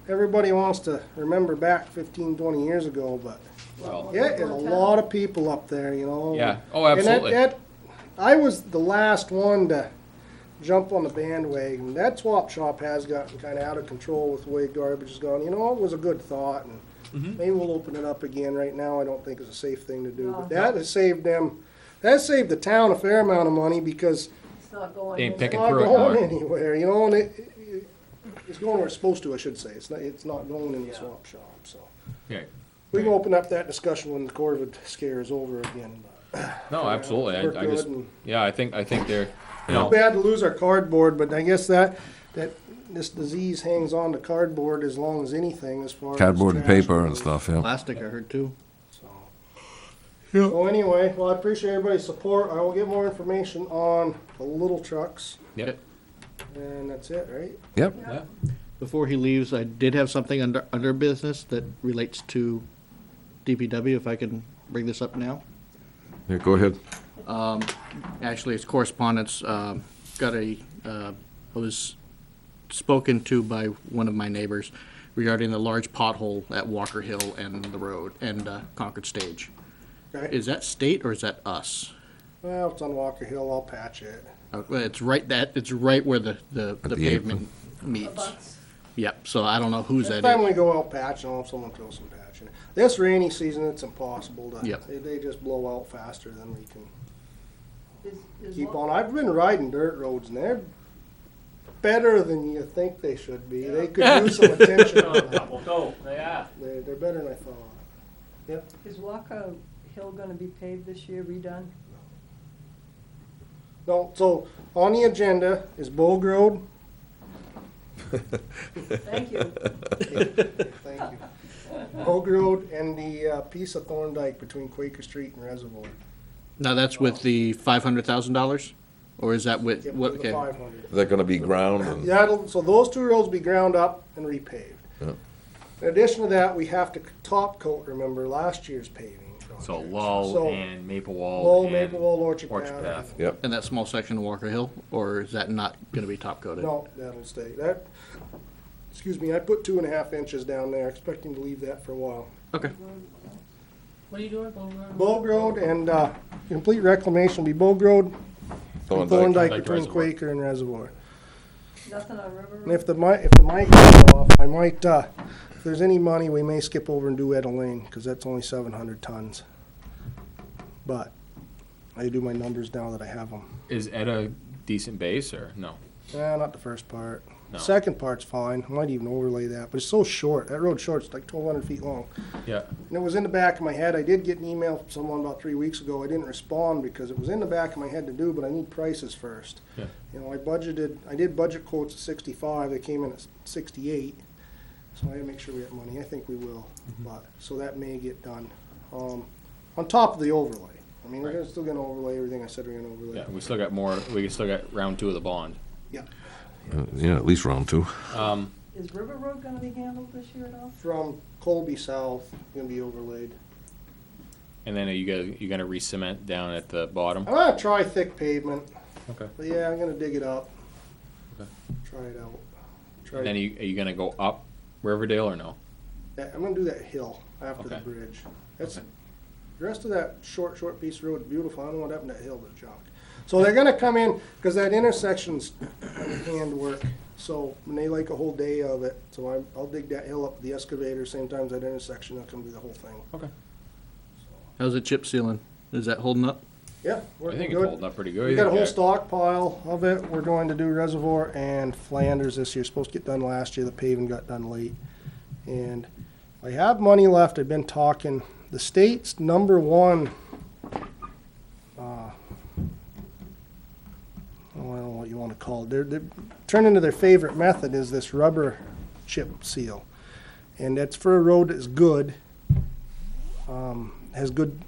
everybody wants to remember back 15, 20 years ago, but Well, yeah, there's a lot of people up there, you know. Yeah. Oh, And absolutely. I was the last one to jump on the bandwagon. That swap shop has gotten kind of out of control with the way garbage is going. You know, it was a good thought, and Mm-hmm. maybe we'll open it up again. Right now, I don't think it's a safe thing to do. No. But that has saved them. That has saved the town a fair amount of money because It's not going. Ain't in. picking it's not through it going more. anywhere, you know, and it's going where it's supposed to, I should say. It's not going in the swap shop, so. Yeah. We can open up that discussion when the Corvid scare is over again. No, absolutely. We're I just, good and- yeah, I think they're, you Too know, bad to lose our cardboard, but I guess that this disease hangs on to cardboard as long as anything as far as. Cardboard and trash paper and goes, stuff, yeah. Plastic, I heard too. so. So anyway, well, I appreciate everybody's support. I will get more information on the little trucks, yep. and that's it, right? Yep. Yeah. Before he leaves, I did have something under business that relates to DPW, if I can bring this up now. Yeah, go ahead. Actually, it's correspondence, I was spoken to by one of my neighbors regarding the large pothole at Walker Hill and the road, and Concord Stage. Okay. Is that state or is that us? Well, it's on Walker Hill. I'll patch it. Well, it's right where the the pavement The meets. butts. Yep, so I don't know whose Next that time is. we go out patching, I'll have someone throw some patch in it. This rainy season, it's impossible to. Yep. They just blow out faster than we can Is keep what- on. I've been riding dirt roads and they're better than you think they should be. They could use some attention on A them. couple go, they are. They're better than I thought. Is Walker Hill gonna be paved this year, redone? No, so on the agenda is Bogue Road. Thank you. Thank you. Bogue Road and the piece of Thorndike between Quaker Street and Reservoir. Now, that's with the $500,000? Or is that with, Yep, what, for the okay. 500. Is that gonna be ground and, Yeah, so those two roads be ground up and repaved. Yeah. In addition to that, we have to top coat, remember, last year's paving project. So Lull So, and Maple Wall. Lowell, and Maple Wall, Orchard Orchard Path. Path. yep. And that small section of Walker Hill, or is that not gonna be top coated? No, that'll stay. Excuse me, I put 2.5 inches down there, expecting to leave that for a while. Okay. What are you doing, Bogart? Bogue Road and, complete reclamation will be Bogue Road, and Thorndike Like between Reservoir. Quaker and Reservoir. Nothing on River And Road? if the mic goes off, I might, if there's any money, we may skip over and do Etta Lane, because that's only 700 tons. But I do my numbers now that I have them. Is Ed a decent base or no? Not the first part. No. Second part's fine. I might even overlay that, but it's so short. That road's short. It's like 1,200 feet long. Yeah. And it was in the back of my head. I did get an email from someone about 3 weeks ago. I didn't respond because it was in the back of my head to do, but I need prices first. Yeah. You know, I did budget quotes at 65. They came in at 68. So I gotta make sure we have money. I think we will. But, so that may get done. On top of the overlay. I mean, we're still gonna overlay everything I said we're gonna overlay. Yeah, we still got more, we still got round 2 of the bond. Yeah. Yeah, at least round 2. Is River Road gonna be handled this year at all? From Colby South, gonna be overlaid. And then you gonna re-cement down at the bottom? I'm gonna try thick pavement, Okay. but yeah, I'm gonna dig it up. Okay. Try it out. Try And then are you gonna go up Riverdale or no? I'm gonna do that hill after the Okay. bridge. That's, Okay. the rest of that short piece of road is beautiful. I don't know what happened to that hill, but it's junk. So they're gonna come in, cause that intersection's handwork, so, and they like a whole day of it. So I'll dig that hill up with the excavator, same time as that intersection, that'll come do the whole thing. Okay. How's the chip sealing? Is that holding up? Yeah, I working think it's good. holding up pretty good. We got a whole Yeah. stockpile of it. We're going to do Reservoir and Flanders this year. Supposed to get done last year. The paving got done late. And I have money left. I've been talking. The state's #1, I don't know what you want to call it. They're turned into their favorite method is this rubber chip seal. And that's for a road that's good, has good,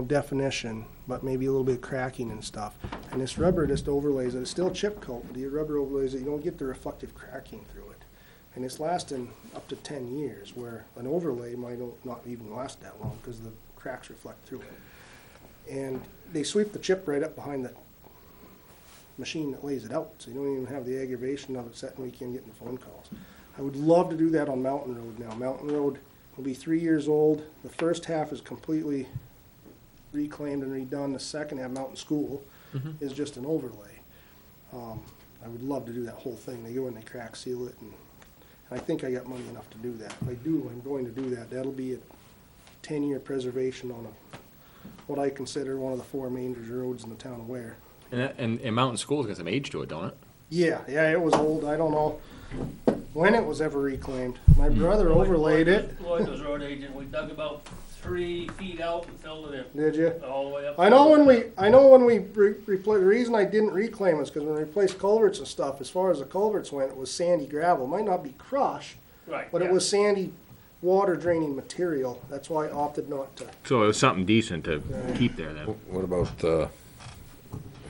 definition, but maybe a little bit of cracking and stuff. And this rubber just overlays it. It's still chip coat, but the rubber overlays it. You don't get the reflective cracking through it. And it's lasting up to 10 years, where an overlay might not even last that long because the cracks reflect through it. And they sweep the chip right up behind the machine that lays it out, so you don't even have the aggravation of it sitting where you can't get the phone calls. I would love to do that on Mountain Road now. Mountain Road will be 3 years old. The first half is completely reclaimed and redone. The second half, Mountain School, is just an overlay. I would love to do that whole thing. They go in, they crack seal it, and I think I got money enough to do that. If I do, I'm going to do that. That'll be a 10-year preservation on what I consider one of the 4 major roads in the town of Ware. And Mountain School's got some age to it, don't it? Yeah, it was old. I don't know when it was ever reclaimed. My brother overlaid it. Lloyd was road agent, we dug about 3 feet out and filled it in, Did you? all the way up. I know when we replaced, the reason I didn't reclaim is because when we replaced culverts and stuff, as far as the culverts went, it was sandy gravel. It might not be crushed, Right, but yeah. it was sandy water draining material. That's why I opted not to. So it was something decent to keep there then. What about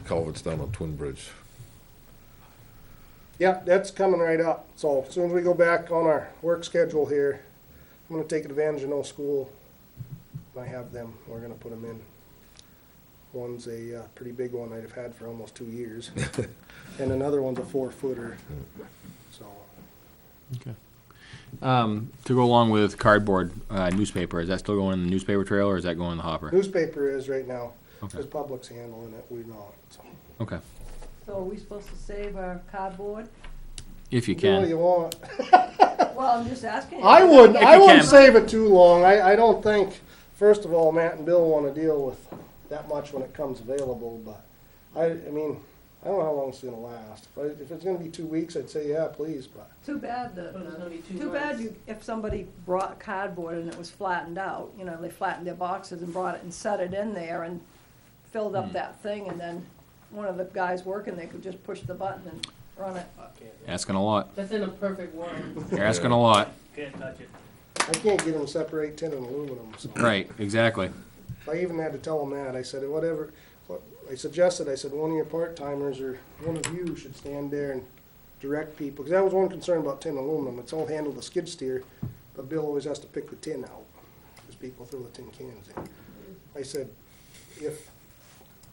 culverts down on Twin Bridge? Yeah, that's coming right up. So as soon as we go back on our work schedule here, I'm gonna take advantage of no school. I have them, we're gonna put them in. One's a pretty big one I've had for almost 2 years. And another one's a 4-footer, so. To go along with cardboard newspaper, is that still going in the newspaper trail or is that going in the hopper? Newspaper is right now, Okay. because public's handling it, we're not, so. Okay. So are we supposed to save our cardboard? If you Do what can. you want. Well, I'm just asking. you. I wouldn't can. save it too long. I don't think, first of all, Matt and Bill wanna deal with that much when it comes available, but I mean, I don't know how long it's gonna last. If it's gonna be 2 weeks, I'd say, yeah, please, but. Too bad But it's gonna be 2 too bad months. if somebody brought cardboard and it was flattened out, they flattened their boxes and brought it and set it in there and filled up that thing, and then one of the guys working there could just push the button and run it. Asking a lot. That's in a perfect world. You're asking a lot. Can't touch it. I can't get them to separate tin and aluminum, so. Right, exactly. I even had to tell them that. I said, whatever, I said, one of your part-timers or one of you should stand there and direct people. Because that was one concern about tin and aluminum. It's all handled a skid steer, but Bill always has to pick the tin out because people throw the tin cans in. I said, if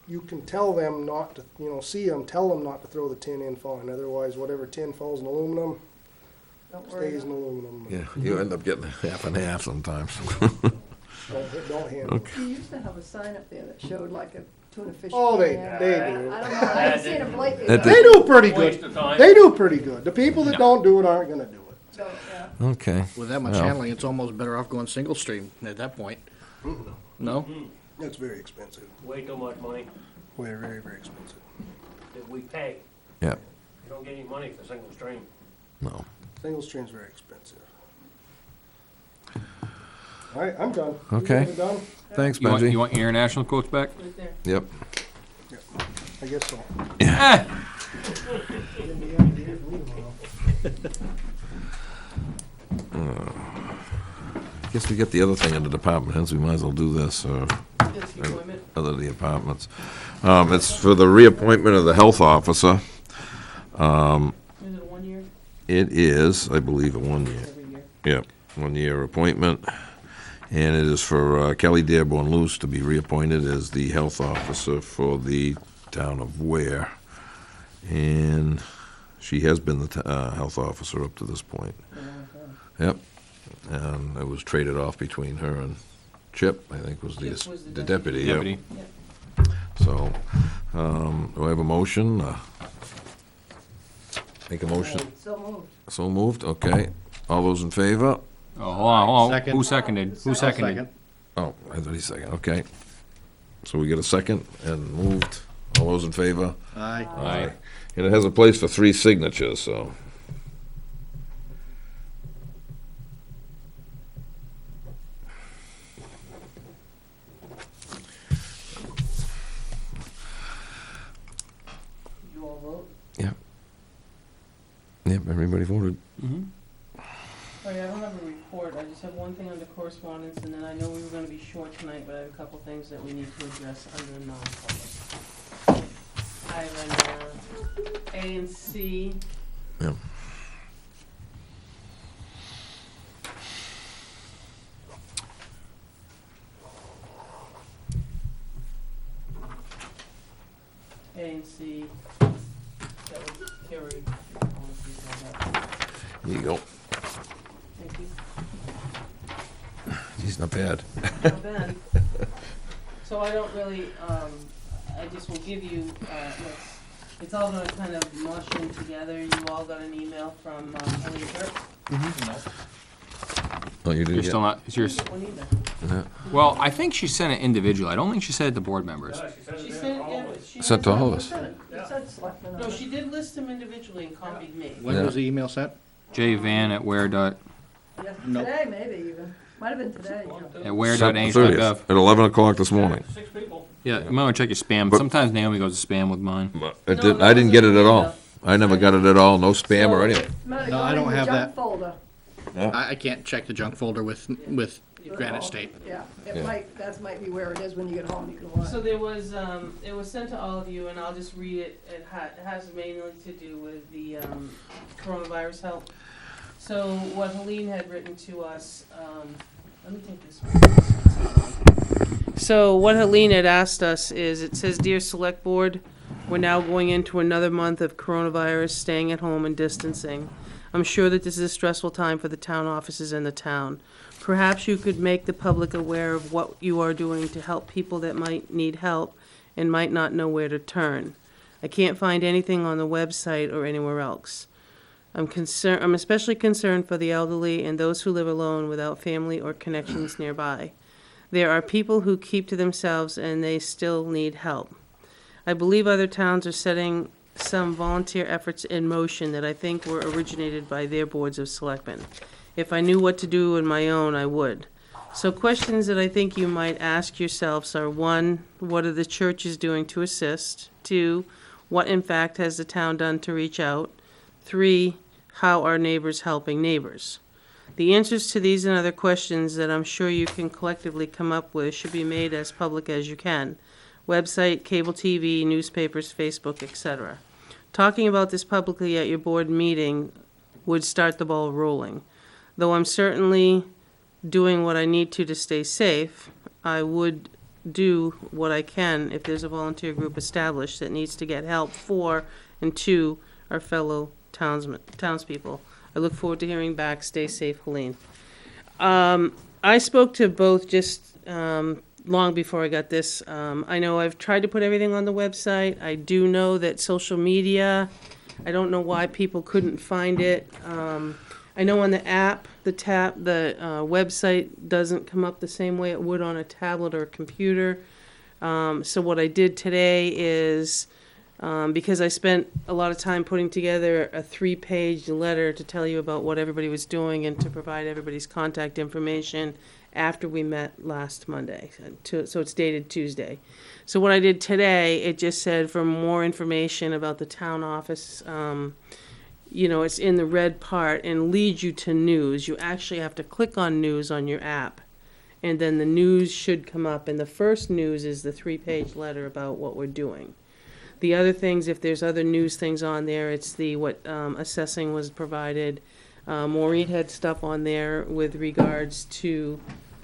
you can tell them not to, see them, tell them not to throw the tin in fine. Otherwise, whatever tin falls in aluminum Don't worry. stays in aluminum. Yeah, you end up getting half and half sometimes. Don't handle it. You used to have a sign up there that showed like a tuna fish. Oh, they can. do. I don't know, I haven't seen it lately. That though. They do pretty Waste good. of time. They do pretty good. The people that don't do it aren't gonna do it. So, yeah. Okay. With that much Well. handling, it's almost better off going single stream at that point. No? It's very expensive. Way too much money Very, very, very expensive. that we pay. Yeah, You don't get any money for single stream. no. Single stream's very expensive. All right, I'm done. You Okay. guys are done? Thanks, You want Benji. your international quotes back? Right there. Yep. I guess so. Ah! Didn't be happy to hear from you tomorrow. Guess we get the other thing in the department heads. We might as well do this, This appointment. other the apartments. It's for the reappointment of the health officer. And it is, I believe, a 1 year. every year. Yep, 1 year appointment. And it is for Kelly Dearborn Luce to be reappointed as the health officer for the town of Ware. And she has been the health officer up to this point. Yep. And it was traded off between her and Chip, I think was Chip was the deputy. Yep. Deputy. So, do I have a motion? Make a motion. So moved. So moved, okay. All those in favor? Oh, hold on. Second. Who seconded? Who I'll seconded? Oh, I thought he seconded, okay. So we get a second and moved. All those in favor? Aye. Aye. And it has a place for 3 signatures, so. You all vote? Yep, everybody voted. Oh yeah, I don't have a report, I just have one thing under correspondence, and then I know we were gonna be short tonight, but I have a couple things that we need to address under non-public. I have an, A and C. Yep. A and C, that was carried. Here you go. Thank you. He's not bad. Not bad. So I don't really, I just will give you, it's all gonna kind of mush in together. You all got an email from, Ellie Burke. Oh, you did You're get- still not, it's yours. One either. Yeah. Well, I think she sent it individually. I don't think she sent it to board members. She sent, yeah, she. Sent to all of us. It said selectmen on No, it. she did list them individually and copied me. When was the email sent? jvan@ware dot, Yeah, No. today maybe even. Might have been today. yeah. at ware Sent dot the 30th, nh.gov. at 11 o'clock this morning. 6 people. Yeah, you might want to check your spam. But- Sometimes Naomi goes to spam with mine. But No, it didn't, that I didn't was get an it at all. email. I never got it at all, no spam or So, anything. it might have No, gone I don't in the have junk that. folder. I can't check the junk folder with Granite State. Yeah, Yeah. it might, that might be where it is when you get home, you can watch. So there was, it was sent to all of you, and I'll just read it. It has mainly to do with the coronavirus help. So what Helene had written to us, let me take this one. So what Helene had asked us is, it says, "Dear Select Board, we're now going into another month of coronavirus, staying at home and distancing. I'm sure that this is a stressful time for the town offices and the town. Perhaps you could make the public aware of what you are doing to help people that might need help and might not know where to turn. I can't find anything on the website or anywhere else. I'm especially concerned for the elderly and those who live alone without family or connections nearby. There are people who keep to themselves and they still need help. I believe other towns are setting some volunteer efforts in motion that I think were originated by their boards of selectmen. If I knew what to do on my own, I would. So questions that I think you might ask yourselves are: 1, what are the churches doing to assist? 2, what in fact has the town done to reach out? 3, how are neighbors helping neighbors? The answers to these and other questions that I'm sure you can collectively come up with should be made as public as you can. Website, cable TV, newspapers, Facebook, etc. Talking about this publicly at your board meeting would start the ball rolling. Though I'm certainly doing what I need to stay safe, I would do what I can if there's a volunteer group established that needs to get help for and to our fellow townspeople. I look forward to hearing back. Stay safe, Helene. I spoke to both just long before I got this. I know I've tried to put everything on the website. I do know that social media, I don't know why people couldn't find it. I know on the app, the website doesn't come up the same way it would on a tablet or a computer. So what I did today is, because I spent a lot of time putting together a 3-page letter to tell you about what everybody was doing and to provide everybody's contact information after we met last Monday. So it's dated Tuesday. So what I did today, it just said for more information about the town office, it's in the red part and leads you to news. You actually have to click on news on your app, and then the news should come up. And the first news is the 3-page letter about what we're doing. The other things, if there's other news things on there, it's what assessing was provided. Maureen had stuff on there with regards to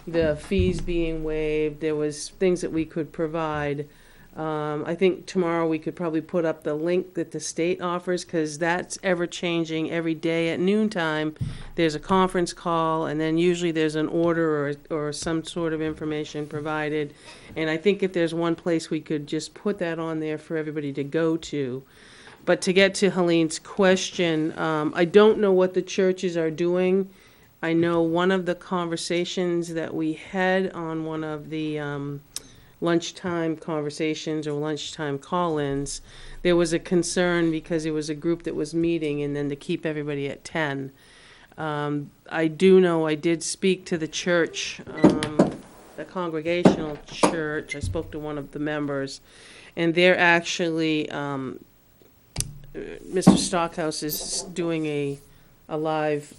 the fees being waived. There was things that we could provide. I think tomorrow we could probably put up the link that the state offers, because that's ever changing every day at noontime. There's a conference call, and then usually there's an order or some sort of information provided. And I think if there's one place we could just put that on there for everybody to go to. But to get to Helene's question, I don't know what the churches are doing. I know one of the conversations that we had on one of the lunchtime conversations or lunchtime call-ins, there was a concern because it was a group that was meeting, and then to keep everybody at 10. I do know I did speak to the church, the Congregational Church. I spoke to one of the members, and they're actually, Mr. Stockhouse is doing a live,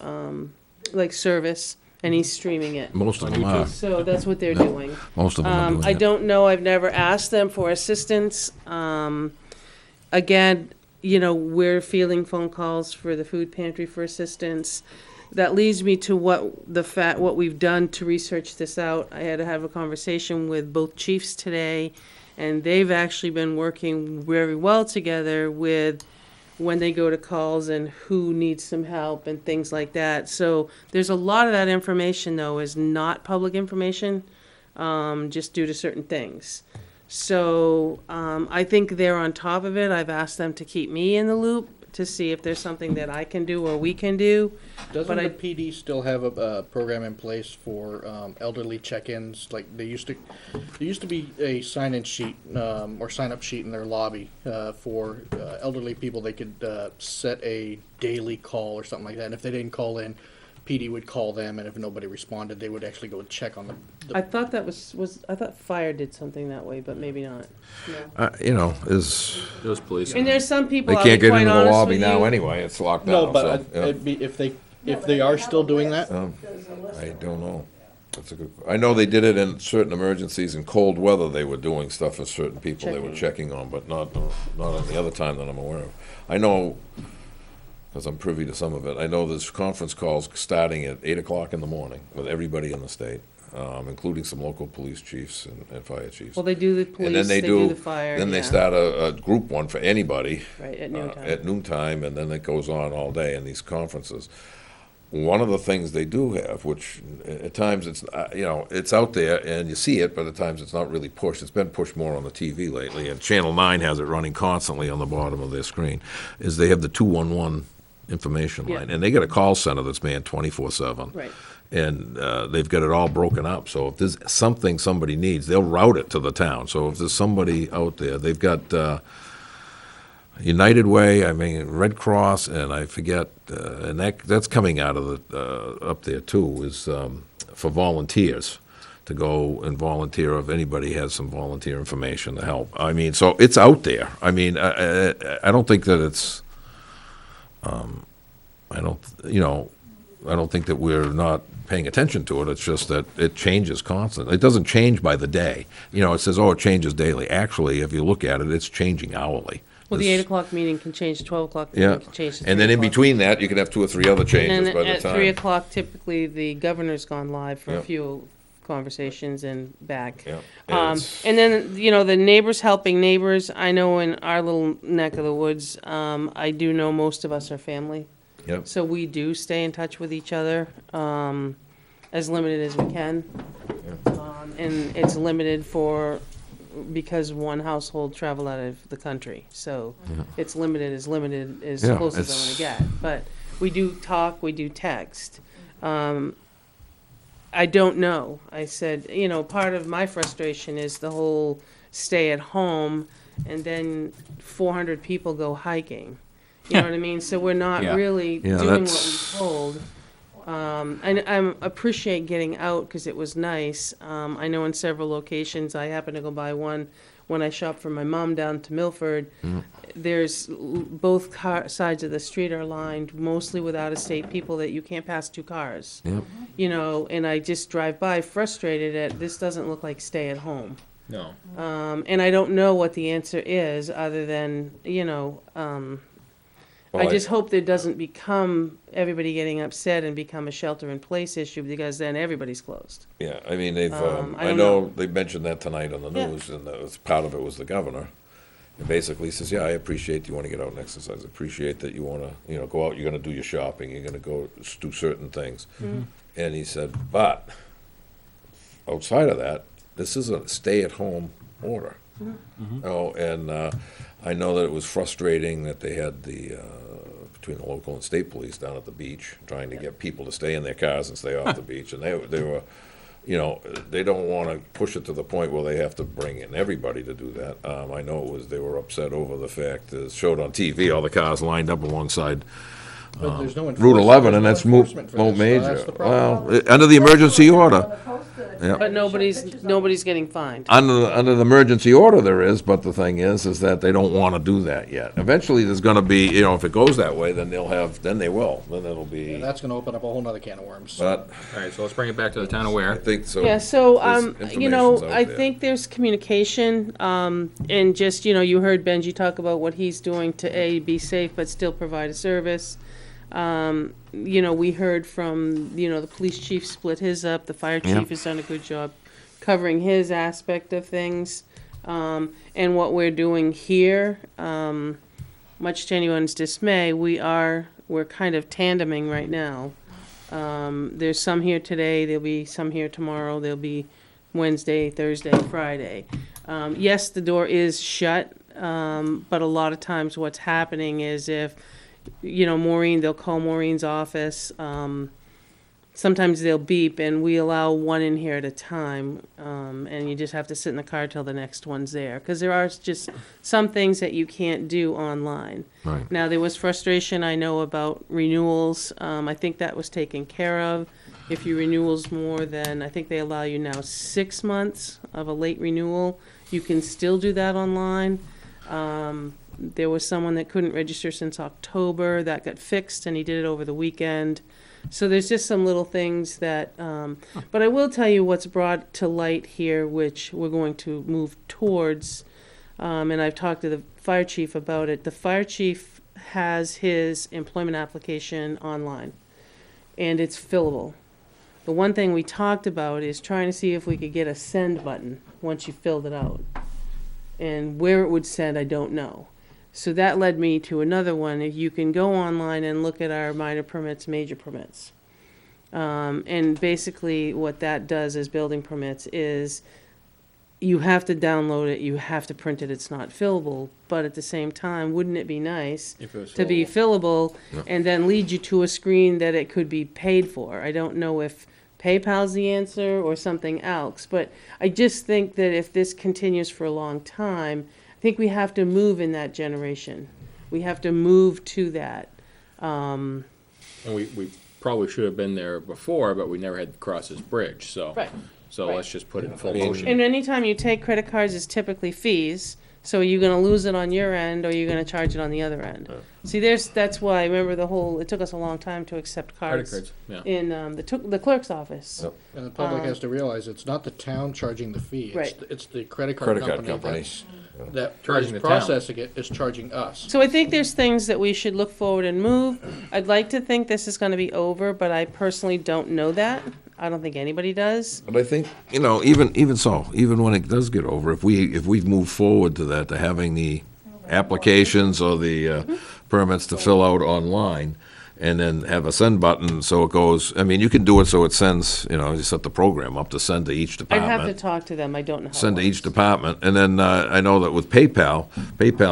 service, and he's streaming it. Most of them are. So that's what they're doing. Most of them are doing I it. don't know, I've never asked them for assistance. Again, we're fielding phone calls for the food pantry for assistance. That leads me to what we've done to research this out. I had to have a conversation with both chiefs today, and they've actually been working very well together with when they go to calls and who needs some help and things like that. So there's a lot of that information, though, is not public information, just due to certain things. So I think they're on top of it. I've asked them to keep me in the loop to see if there's something that I can do or we can do. Doesn't But the PD still have a program in place for elderly check-ins? Like there used to be a sign-in sheet or sign-up sheet in their lobby for elderly people. They could set a daily call or something like that. And if they didn't call in, PD would call them, and if nobody responded, they would actually go and check on them. I thought that I thought fire did something that way, but maybe not. No. Those police. And there's some people, They I'll be can't get quite into the honest lobby with now you. anyway, it's locked No, down, but so, yeah. it'd be if they are still doing that. I don't know. That's a good, I know they did it in certain emergencies in cold weather, they were doing stuff for certain people they were checking on, but not on the other time that I'm aware of. I know, because I'm privy to some of it, I know there's conference calls starting at 8 o'clock in the morning with everybody in the state, including some local police chiefs and fire chiefs. Well, they do the And police, then they do the fire. Then they yeah. start a group one for anybody. Right, at noontime. At noontime, and then it goes on all day in these conferences. One of the things they do have, which at times it's, it's out there and you see it, but at times it's not really pushed. It's been pushed more on the TV lately, and Channel 9 has it running constantly on the bottom of their screen, is they have the 211 information line. Yeah. And they got a call center that's manned 24/7. Right. And they've got it all broken up. So if there's something somebody needs, they'll route it to the town. So if there's somebody out there, they've got United Way, Red Cross, and I forget, and that's coming out of the up there too, is for volunteers to go and volunteer if anybody has some volunteer information to help. So it's out there. I don't think that it's. I don't think that we're not paying attention to it. It's just that it changes constantly. It doesn't change by the day. It says, it changes daily. Actually, if you look at it, it's changing hourly. Well, the 8 o'clock meeting can change to 12 o'clock meeting, Yeah, can change to 3 and then in o'clock. between that, you can have 2 or 3 other changes And by then the at 3 time. o'clock, typically, the governor's gone live for Yeah. a few conversations and back. Yeah, And then, the neighbors helping neighbors, I know in our little neck of the woods, I do know most of us are family. Yep. So we do stay in touch with each other, as limited as we can. And it's limited because one household traveled out of the country. So it's limited as Yeah, close as I'm gonna get. But we do talk, we do text. I don't know. I said, part of my frustration is the whole stay at home and then 400 people go hiking. You know what I mean? So we're not Yeah. really Yeah, doing what we that's- told. And I appreciate getting out because it was nice. I know in several locations, I happened to go by one when I shopped for my mom down to Milford. There's both sides of the street are lined mostly with out-of-state people that you can't pass 2 cars. Yep. And I just drive by frustrated at, this doesn't look like stay at home. No. And I don't know what the answer is, other than, I Well, just hope there doesn't become everybody getting upset and become a shelter-in-place issue, because then everybody's closed. Yeah, I mean, they've, I I don't know know. they mentioned that tonight on the Yeah. news, and part of it was the governor. And basically says, yeah, I appreciate you want to get out and exercise, I appreciate that you want to, go out, you're gonna do your shopping, you're gonna go do certain things. And he said, but outside of that, this is a stay-at-home order. Oh, and I know that it was frustrating that they had between the local and state police down at the beach, trying to get people to stay in their cars and stay off the beach, and they were, they don't want to push it to the point where they have to bring in everybody to do that. I know they were upset over the fact, as showed on TV, all the cars lined up alongside But there's no Route 11, and there's that's no Mo enforcement for this, so Major. that's the problem. Well, under the emergency order. Yeah. But nobody's getting fined. Under the emergency order there is, but the thing is that they don't want to do that yet. Eventually, there's gonna be, if it goes that way, then then it'll be, And that's gonna open up a whole nother can of worms. but All right, so let's bring it back to the town of I Ware. think so. Yeah, so, there's information's out I there. think there's communication, and just, you heard Benji talk about what he's doing to be safe, but still provide a service. We heard from, the police chief split his up, the fire Yeah. chief has done a good job covering his aspect of things. And what we're doing here, much to anyone's dismay, we're kind of tandeming right now. There's some here today, there'll be some here tomorrow, there'll be Wednesday, Thursday, Friday. Yes, the door is shut, but a lot of times what's happening is if, Maureen, they'll call Maureen's office, sometimes they'll beep, and we allow one in here at a time, and you just have to sit in the car till the next one's there, because there are just some things that you can't do online. Right. Now, there was frustration, I know, about renewals. I think that was taken care of. If your renewal's more than, I think they allow you now 6 months of a late renewal, you can still do that online. There was someone that couldn't register since October, that got fixed, and he did it over the weekend. So there's just some little things that, but I will tell you what's brought to light here, which we're going to move towards, and I've talked to the fire chief about it. The fire chief has his employment application online, and it's fillable. The one thing we talked about is trying to see if we could get a send button once you filled it out. And where it would send, I don't know. So that led me to another one. If you can go online and look at our minor permits, major permits. And basically what that does as building permits is you have to download it, you have to print it, it's not fillable. But at the same time, wouldn't it be nice If it was to be fillable and then lead you to a screen that it could be paid for? I don't know if PayPal's the answer or something else, but I just think that if this continues for a long time, I think we have to move in that generation. We have to move to that. And we probably should have been there before, but we never had to cross this bridge, so. Right. So Right. let's just put it in full I mean- motion. And anytime you take credit cards, it's typically fees. So are you gonna lose it on your end, or are you gonna charge it on the other end? See, that's why, remember it took us a long time to accept Credit cards cards, yeah. in the clerk's office. Yep. And the public has to realize it's not the town charging the fee. Right. It's the credit card Credit card company company. that Charging is the town. processing it is charging us. So I think there's things that we should look forward and move. I'd like to think this is gonna be over, but I personally don't know that. I don't think anybody does. But I think, even so, even when it does get over, if we've moved forward to that, to having the applications or the permits to fill out online, and then have a send button, so it goes, you can do it so it sends, you set the program up to send to each I'd department. have to talk to them, I don't know how. Send to it each works. department, and then I know that with PayPal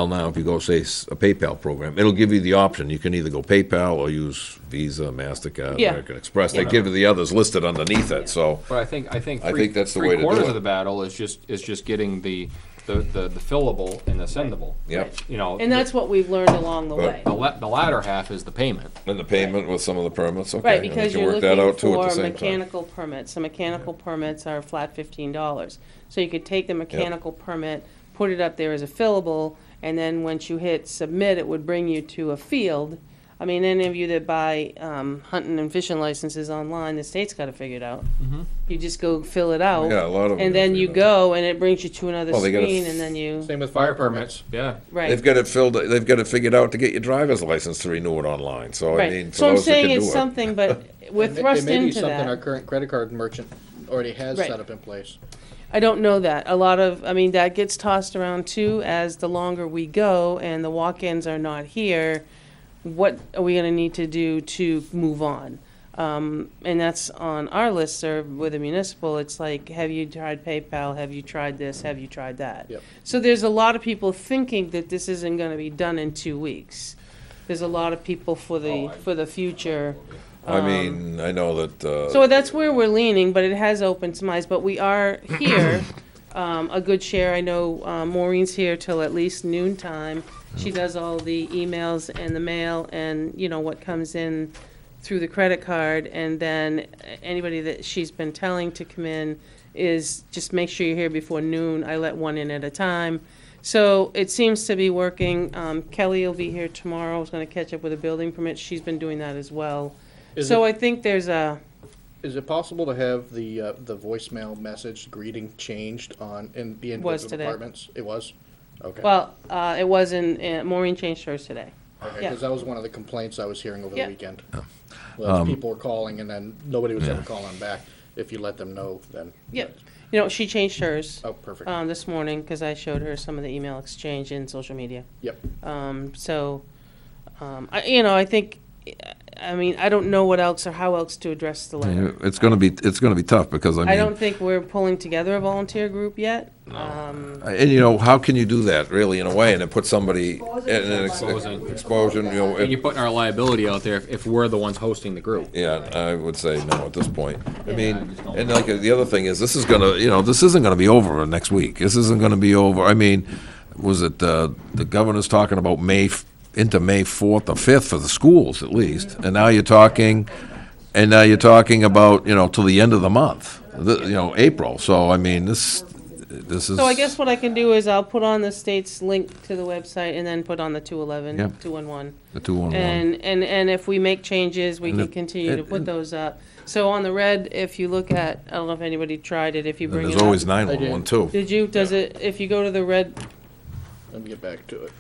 now, if you go, say, a PayPal program, it'll give you the option, you can either go PayPal or use Visa, MasterCard, Yeah. American Express, they give you the others listed underneath it, so. But I think I think that's the way to do three-quarters it. of the battle is just getting the fillable and the sendable. Yep. And that's what we've learned along the way. The latter half is the payment. And the payment with some of the permits, okay. Right, and we because can you're work that looking out too at the for same time. mechanical permits. The mechanical permits are flat $15. So you could take the mechanical permit, put it up there as a fillable, and then once you hit submit, it would bring you to a field. I mean, any of you that buy hunting and fishing licenses online, the state's got it figured out. You just go fill it out. Yeah, a lot of them And got then you figured out. go, and it brings you to another Well, they gotta screen, and then you, Same with Fire permits, yeah. right. They've got it filled, they've got it figured out to get your driver's license to renew it online, so I mean, Right, for so I'm those that saying can it's do it. something, but we're It thrust may be into something our that. current credit card merchant already has Right. set up in place. I don't know that. A lot of, I mean, that gets tossed around too, as the longer we go and the walk-ins are not here, what are we gonna need to do to move on? And that's on our listserv with the municipal, it's like, have you tried PayPal, have you tried this, have you tried that? Yep. So there's a lot of people thinking that this isn't gonna be done in 2 weeks. There's a lot of people for the future. I mean, I know that, So that's where we're leaning, but it has opened some eyes, but we are here, a good share. I know Maureen's here till at least noon time. She does all the emails and the mail and, you know, what comes in through the credit card. And then anybody that she's been telling to come in is just make sure you're here before noon. I let one in at a time. So it seems to be working. Kelly will be here tomorrow. I was gonna catch up with a building permit. She's been doing that as well. Is So it- I think there's a, Is it possible to have the voicemail message greeting changed in the Was individual today. departments? It was? Okay. well, it was in, Maureen changed hers today. Okay, yeah. because that was one of the complaints I was hearing over the Yeah. weekend. Was people were calling and then nobody was ever calling back. If you let them know, then. Yep. You know, she changed hers Oh, perfect. this morning because I showed her some of the email exchange in social media. Yep. I think, I mean, I don't know what else or how else to address the letter. it's gonna be tough, because I I don't mean, think we're pulling together a volunteer group yet. and you know, how can you do that, really, in a way, and then put somebody in an exposure, you know, And you're putting our liability out there if we're the ones hosting the group. yeah, I would say no at this point. I mean, I just don't and like, the other thing is, this is gonna, you know, this isn't gonna be over next week. This isn't gonna be over, I mean, was it, the governor's talking about into May 4th or 5th for the schools, at least, and now you're talking about, you know, till the end of the month, you know, April, so, I mean, this is. So I guess what I can do is I'll put on the state's link to the website and then put on the 211, Yep. 211. The 211. And if we make changes, we And can if- continue to and- put those up. So on the red, if you look at, I don't know if anybody tried it, if you And bring it there's up. always 911 too. Did you, does it, if you go to the red, Let me get back to it.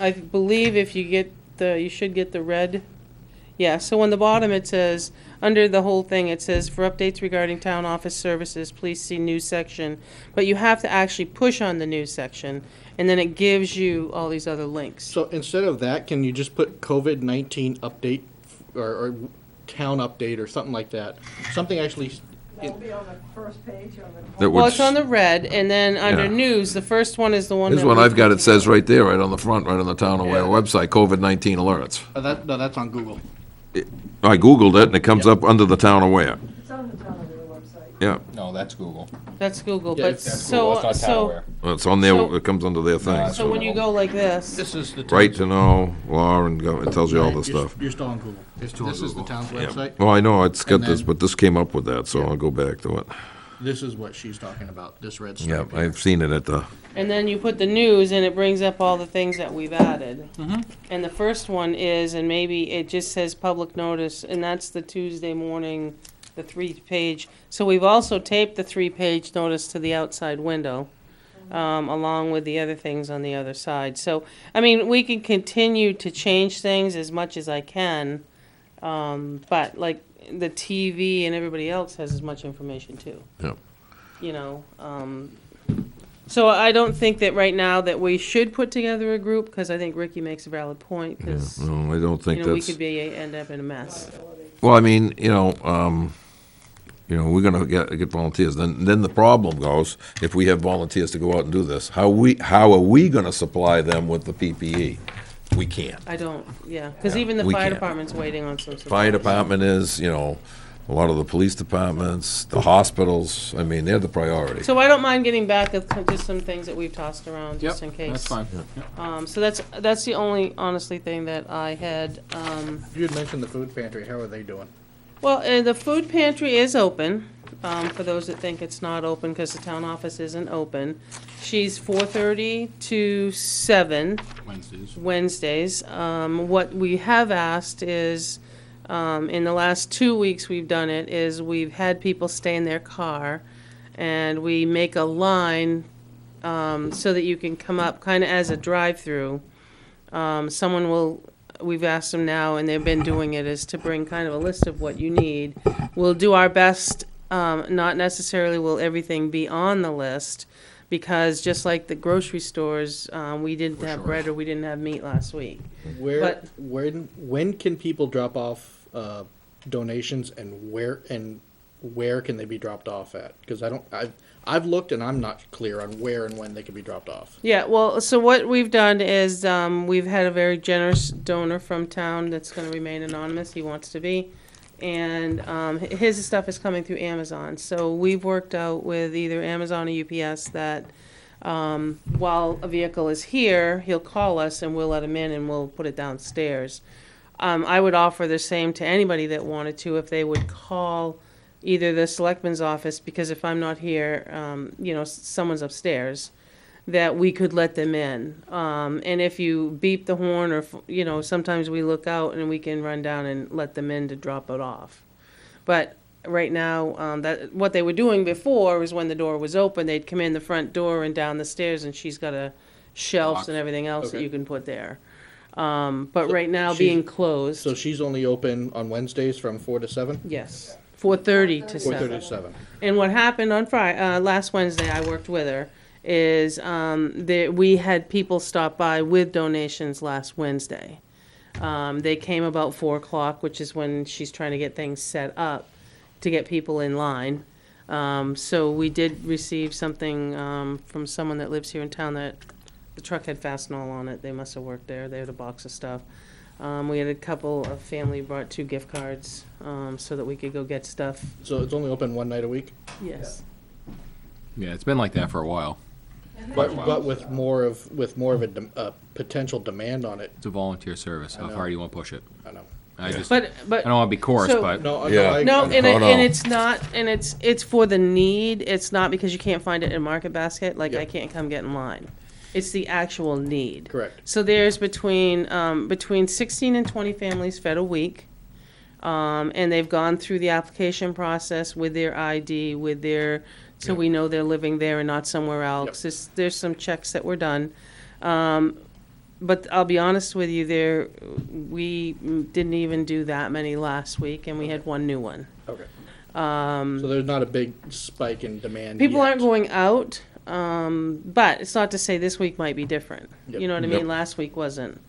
I believe if you get you should get the red. Yeah, so on the bottom it says, under the whole thing, it says, for updates regarding town office services, please see news section. But you have to actually push on the news section, and then it gives you all these other links. So instead of that, can you just put COVID-19 update or town update or something like that? Something actually, That'll be on the first page on the. That Well, would it's on the red, and then under Yeah. news, the first one is the one Here's that one we I've got, put it says right there, right on the front, right on the Town Aware website, COVID-19 alerts. no, that's on Google. I Googled it, and it comes up under the Town Aware, It's on the town of their website. yeah. No, that's Google. That's Google, Yeah, but that's That's Google, so, that's not Townware. Well, it's on there, So- it comes under their thing. so when you go like this, This is the. Right to know, law, and it tells you all this You're- stuff. You're still on Google. It's still on This is the Google. town's Yeah. website. Well, I know, it's got And this, then- but this came up with that, so I'll go back to it. This is what she's talking about, this red Yeah, stripe. here. I've seen it at the, and then you put the news, and it brings up all the things that we've added. And the first one is, and maybe it just says public notice, and that's the Tuesday morning, the 3-page. So we've also taped the 3-page notice to the outside window, along with the other things on the other side. So, I mean, we can continue to change things as much as I can, but like the TV and everybody else has as much information too. yeah. You know, so I don't think that right now that we should put together a group, because I think Ricky makes a valid point, because, No, I don't think you know, we that's, could end up in a mess. well, I mean, we're gonna get volunteers, then the problem goes, if we have volunteers to go out and do this, how are we gonna supply them with the PPE? We can't. I don't, yeah, because even the we fire can't. department's waiting on some supplies. Fire department is, a lot of the police departments, the hospitals, I mean, they're the priority. So I don't mind getting back with just some things that we've tossed around, just in Yep, case. that's fine. So that's the only, honestly, thing that I had, You had mentioned the food pantry, how are they doing? Well, the food pantry is open, for those that think it's not open, because the town office isn't open. She's 4:30 to 7 Wednesdays. Wednesdays. What we have asked is, in the last 2 weeks we've done it, is we've had people stay in their car, and we make a line, so that you can come up kind of as a drive-through. Someone will, we've asked them now, and they've been doing it, is to bring kind of a list of what you need. We'll do our best, not necessarily will everything be on the list, because just like the grocery stores, we didn't have bread or we didn't have meat last week. But- When can people drop off donations, and where can they be dropped off at? Because I've looked and I'm not clear on where and when they can be dropped off. Yeah, well, so what we've done is, we've had a very generous donor from town that's gonna remain anonymous, he wants to be. And, his stuff is coming through Amazon, so we've worked out with either Amazon or UPS that, while a vehicle is here, he'll call us and we'll let him in and we'll put it downstairs. I would offer the same to anybody that wanted to, if they would call either the selectman's office, because if I'm not here, someone's upstairs, that we could let them in. And if you beep the horn, or, sometimes we look out and we can run down and let them in to drop it off. But right now, what they were doing before was when the door was open, they'd come in the front door and down the stairs, and she's got a shelves Box. and everything else that Okay. you can put there. But So right now, she's- being closed, So she's only open on Wednesdays from 4 to 7? yes, 4:30 to 4:30 7. to 7. And what happened on Friday, last Wednesday, I worked with her, is we had people stop by with donations last Wednesday. They came about 4 o'clock, which is when she's trying to get things set up to get people in line. So we did receive something from someone that lives here in town, that the truck had Fastenal on it. They must have worked there. They had a box of stuff. We had a couple of family brought 2 gift cards so that we could go get stuff. So it's only open one night a week? Yes. Yeah, it's been like that for a while. But with more of a potential demand on it, It's a volunteer service. How know. far do you want to push it? I know. I just, But I don't want to be coarse, so- but No, Yeah. No, I- and, Oh, no. and it's not, and it's for the need. It's not because you can't find it in Market Basket. Like, Yeah. I can't come get in line. It's the actual need. Correct. So there's between 16 and 20 families fed a week, and they've gone through the application process with their ID, with their, so we know they're living there and not somewhere else. There's some checks that were done. But I'll be honest with you, we didn't even do that many last week, and we had 1 new one. Okay. So there's not a big spike in demand People yet. aren't going out, but it's not to say this week might be different. Yep. You know what I Yep. mean? Last week wasn't.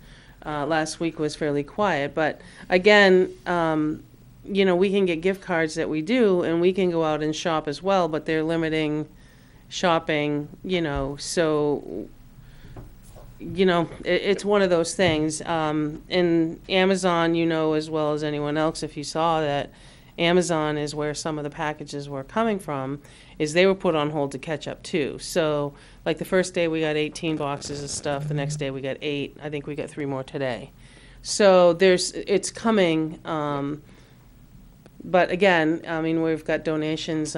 Last week was fairly quiet, but again, we can get gift cards that we do, and we can go out and shop as well, but they're limiting shopping, so, it's one of those things. In Amazon, as well as anyone else, if you saw that, Amazon is where some of the packages were coming from, is they were put on hold to catch up too. So, like the first day we got 18 boxes of stuff, the next day we got 8, I think we got 3 more today. So it's coming, but again, I mean, we've got donations,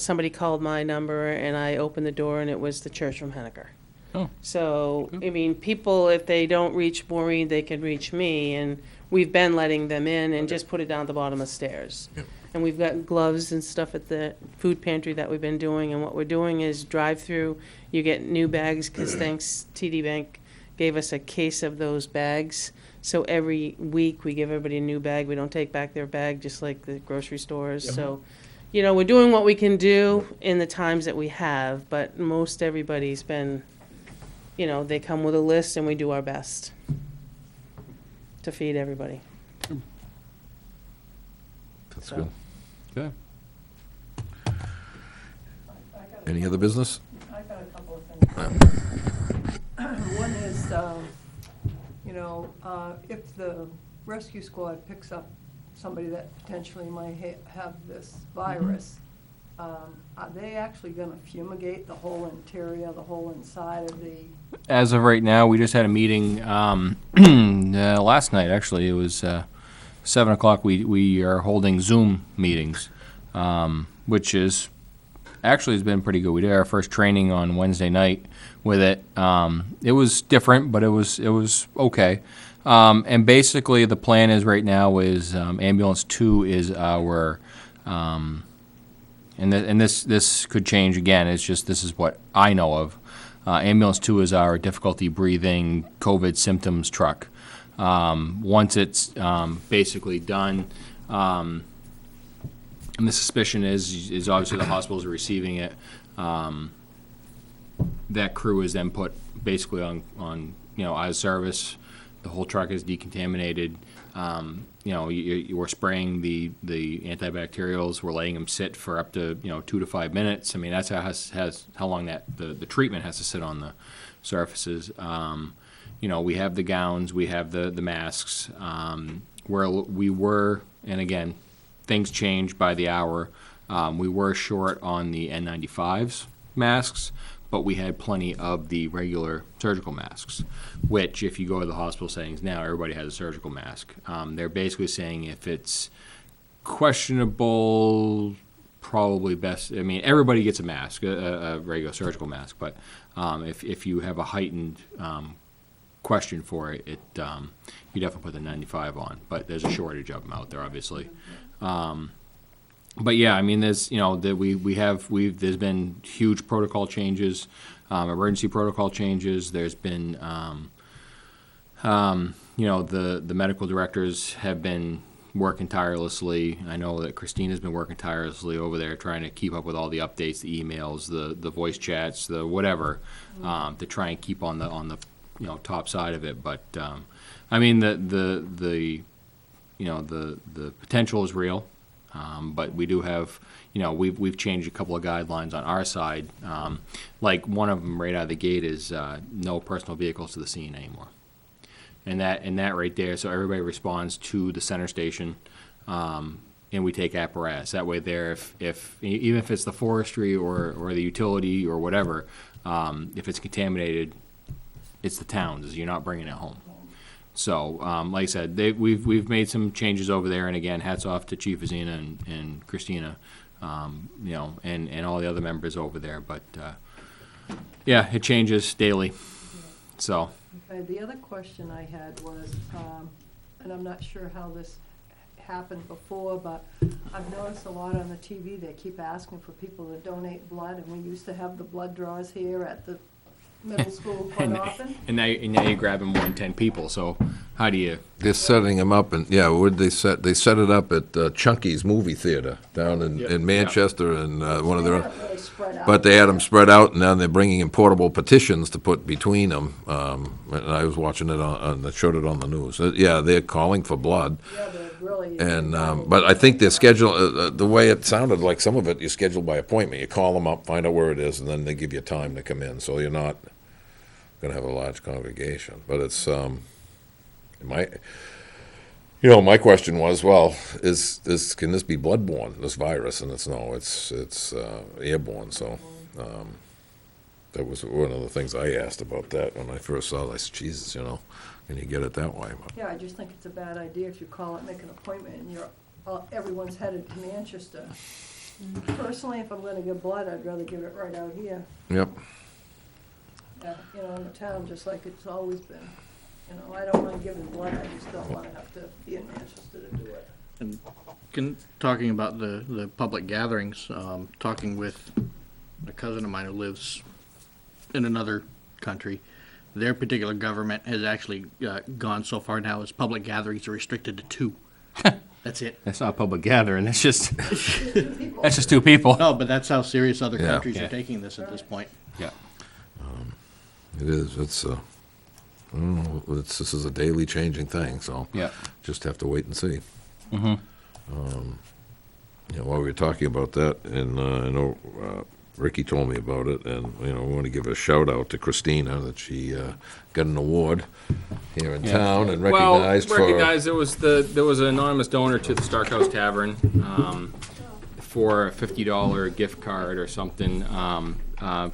somebody called my number and I opened the door and it was the church from Henniker. Oh. So, I mean, people, if they don't reach Maureen, they can reach me, and we've been letting them in and just put it down at the bottom of the stairs. And we've got gloves and stuff at the food pantry that we've been doing, and what we're doing is drive-through. You get new bags, because thanks, TD Bank gave us a case of those bags. So every week, we give everybody a new bag. We don't take back their bag, just like the grocery stores. Yep. So, we're doing what we can do in the times that we have, but most everybody's been, they come with a list, and we do our best to feed everybody. That's So- good. okay. Any other business? I got a couple of things. One is, if the rescue squad picks up somebody that potentially might have this virus, are they actually gonna fumigate the whole interior, the whole inside of the? As of right now, we just had a meeting last night, actually. It was 7 o'clock, we are holding Zoom meetings, which is actually has been pretty good. We did our first training on Wednesday night with it. It was different, but it was okay. And basically, the plan is right now is ambulance 2 is our, and this could change again. It's just this is what I know of. Ambulance 2 is our difficulty breathing COVID symptoms truck. Once it's basically done, and the suspicion is obviously the hospitals are receiving it. That crew is then put basically on out of service. The whole truck is decontaminated. We're spraying the antibacterials. We're letting them sit for up to 2 to 5 minutes. I mean, that's how long that the treatment has to sit on the surfaces. We have the gowns, we have the masks. Where we were, and again, things change by the hour. We were short on the N95s masks, but we had plenty of the regular surgical masks, which if you go to the hospital settings now, everybody has a surgical mask. They're basically saying if it's questionable, probably best, I mean, everybody gets a mask, a regular surgical mask, but if you have a heightened question for it, you definitely put the 95 on, but there's a shortage of them out there, obviously. But yeah, I mean, there's there's been huge protocol changes, emergency protocol changes. There's been the medical directors have been working tirelessly. I know that Christina's been working tirelessly over there, trying to keep up with all the updates, the emails, the voice chats, the whatever, to try and keep on the top side of it. But I mean, the potential is real. But we do have, we've changed a couple of guidelines on our side. Like one of them right out of the gate is no personal vehicles to the scene anymore. And that right there, so everybody responds to the center station, and we take apparatus. That way there, if even if it's the forestry or the utility or whatever, if it's contaminated, it's the town's. You're not bringing it home. So, like I said, we've made some changes over there, and again, hats off to Chief Azina and Christina, and all the other members over there. But yeah, it changes daily. So. Okay, the other question I had was, and I'm not sure how this happened before, but I've noticed a lot on the TV. They keep asking for people to donate blood, and we used to have the blood draws here at the middle school quite often. And now you're grabbing more than 10 people. So how do you? They're setting them up, and where'd they set? They set it up at Chunky's movie theater down in Manchester, and one of their. Really spread out. But they had them spread out, and now they're bringing in portable petitions to put between them. And I was watching it they showed it on the news. They're calling for blood. Yeah, they're really. And but I think they're scheduled. The way it sounded like some of it, you're scheduled by appointment. You call them up, find out where it is, and then they give you time to come in. So you're not going to have a large congregation. But it's my question was, well, can this be bloodborne, this virus? And it's no, it's airborne. So that was one of the things I asked about that when I first saw it. I said, Jesus, can you get it that way? But, Yeah, I just think it's a bad idea if you call it, make an appointment, and everyone's headed to Manchester. Personally, if I'm gonna give blood, I'd rather give it right out here, yep. In the town, just like it's always been. I don't mind giving blood, I just don't wanna have to be in Manchester to do it. And talking about the public gatherings, talking with a cousin of mine who lives in another country, their particular government has actually gone so far now as public gatherings are restricted to 2. That's it. That's not a public gathering. That's just People. that's just 2 people. No, but that's how serious other Yeah. countries Yeah. are taking this at this point. Yeah. It is. It's I don't know. This is a daily changing thing. So Yeah. just have to wait and see. Mm-hmm. While we were talking about that, and I know Ricky told me about it, and we want to give a shout out to Christina that she got an award here in town and recognized there was an anonymous donor to the Stark House Tavern for a $50 gift card or something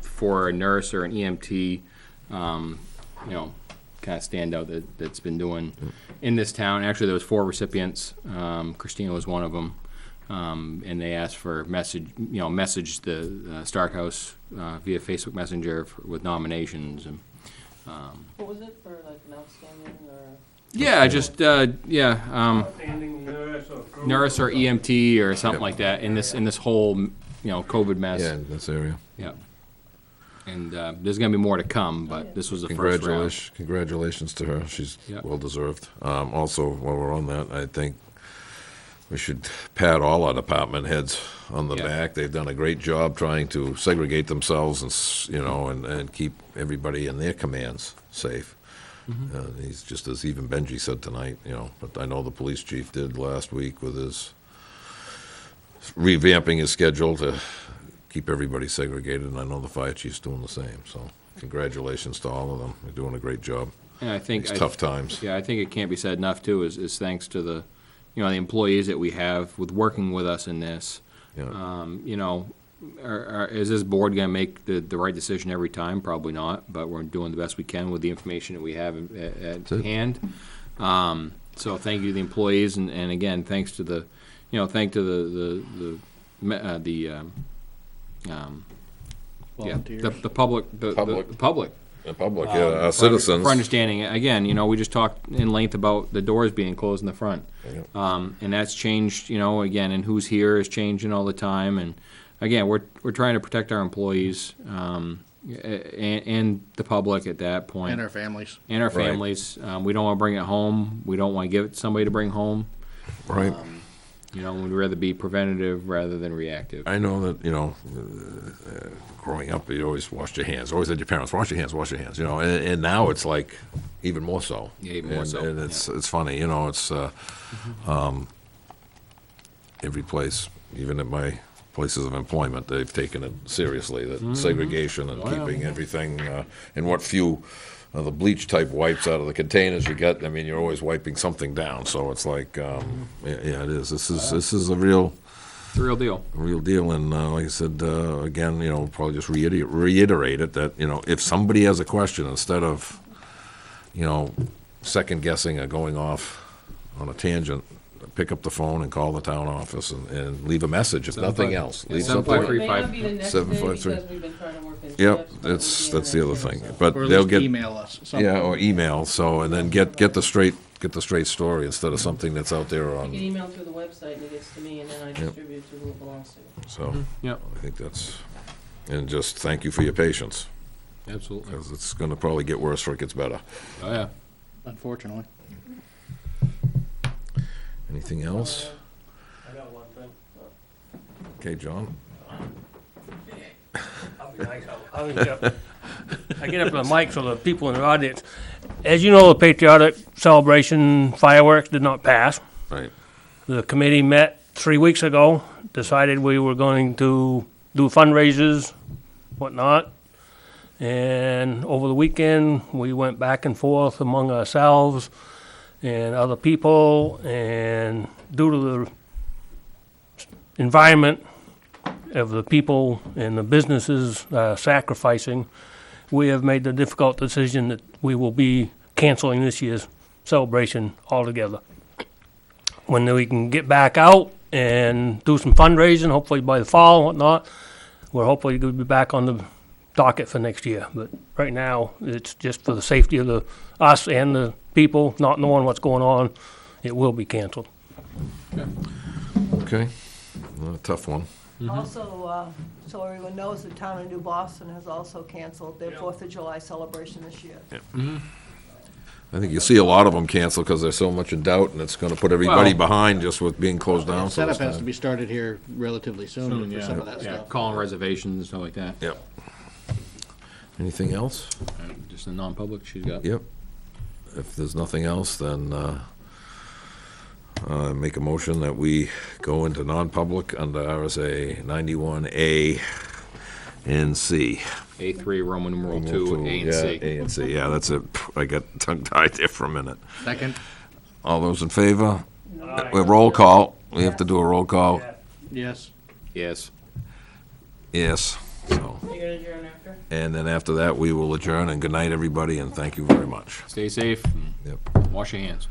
for a nurse or an EMT, kind of standout that's been doing in this town. Actually, there was 4 recipients. Christina was one of them. And they asked for message the Stark House via Facebook Messenger with nominations. And What was it for, like, an outstanding or? yeah, just Outstanding nurse or EMT or something like that in this whole COVID mess. Yeah, in this area. Yeah. And there's going to be more to come, but this was the first round. Congratulations to her. She's Yep. well deserved. Also, while we're on that, I think we should pat all our department heads on the Yeah. back. They've done a great job trying to segregate themselves and keep everybody in their commands safe. He's just as even Benji said tonight, but I know the police chief did last week with his revamping his schedule to keep everybody segregated, and I know the fire chief's doing the same. So congratulations to all of them. They're doing a great job. And I think It's tough times. Yeah, I think it can't be said enough too. Is thanks to the the employees that we have with working with us in this. Yeah. Is this board going to make the right decision every time? Probably not, but we're doing the best we can with the information that we have at it. hand. So thank you to the employees, and again, thanks to the, Volunteers. the public, the public. The public, our citizens. For understanding, again, we just talked in length about the doors being closed in the front. And that's changed, again, and who's here is changing all the time. And again, we're trying to protect our employees, and the public at that point. And our families. And our Right. families. We don't want to bring it home. We don't want to give it to somebody to bring home. Right. We'd rather be preventative rather than reactive. I know that, growing up, you always washed your hands. Always had your parents, wash your hands, and now it's like even more so. Yeah, even more so, And it's funny, it's every place, even at my places of employment, they've taken it seriously, that segregation and keeping everything, and what few the bleach-type wipes out of the containers you get, you're always wiping something down, so it's like, yeah, it is. This is a real It's the real deal. and like I said, again, probably just reiterate it, that, if somebody has a question, instead of, second-guessing or going off on a tangent, pick up the phone and call the town office and leave a message, if nothing else. Leave something. 753. It may not be the next day 753. because we've been trying to work in Yep, shifts, but it that's would be the other next day thing, or so. but Or at they'll least get, email us. Something. yeah, or email, so, and then get the straight story instead of something that's out there You on, can email through the website and it gets to me and then I distribute it to who it belongs to. so, Yep, I think that's, and just thank you for your patience, absolutely. because it's gonna probably get worse before it gets better. Oh, yeah. Unfortunately. Anything else? I got one thing. Okay, John? I'll be nice. I get up to the mic so the people in the audience. As you know, the patriotic celebration fireworks did not pass. Right, The committee met 3 weeks ago, decided we were going to do fundraisers, whatnot. And over the weekend, we went back and forth among ourselves and other people, and due to the environment of the people and the businesses sacrificing, we have made the difficult decision that we will be canceling this year's celebration altogether. When we can get back out and do some fundraising, hopefully by the fall and whatnot, we're hopefully going to be back on the docket for next year. But right now, it's just for the safety of us and the people, not knowing what's going on, it will be canceled. okay, a tough one. Also, so everyone knows, the town of New Boston has also canceled their 4th of July celebration this year. I think you'll see a lot of them cancel because there's so much in doubt, and it's gonna put everybody Well- behind just with being closed down. so Setup it's has not- to be started here relatively soon for some of that Yeah, stuff. calling reservations and stuff like that. Yep. Anything else? Just a non-public she's got. Yep. If there's nothing else, then make a motion that we go into non-public under RSA 91A and C. A3, Roman numeral 2, A and Yeah, C. A and C, yeah, that's it. I got tongue-tied there for a minute. Second? All those in favor? Roll call. We have to do a roll call. Yes. Yes. Yes. So, You're gonna adjourn after? and then after that, we will adjourn, and good night, everybody, and thank you very much. Stay safe and Yep. wash your hands.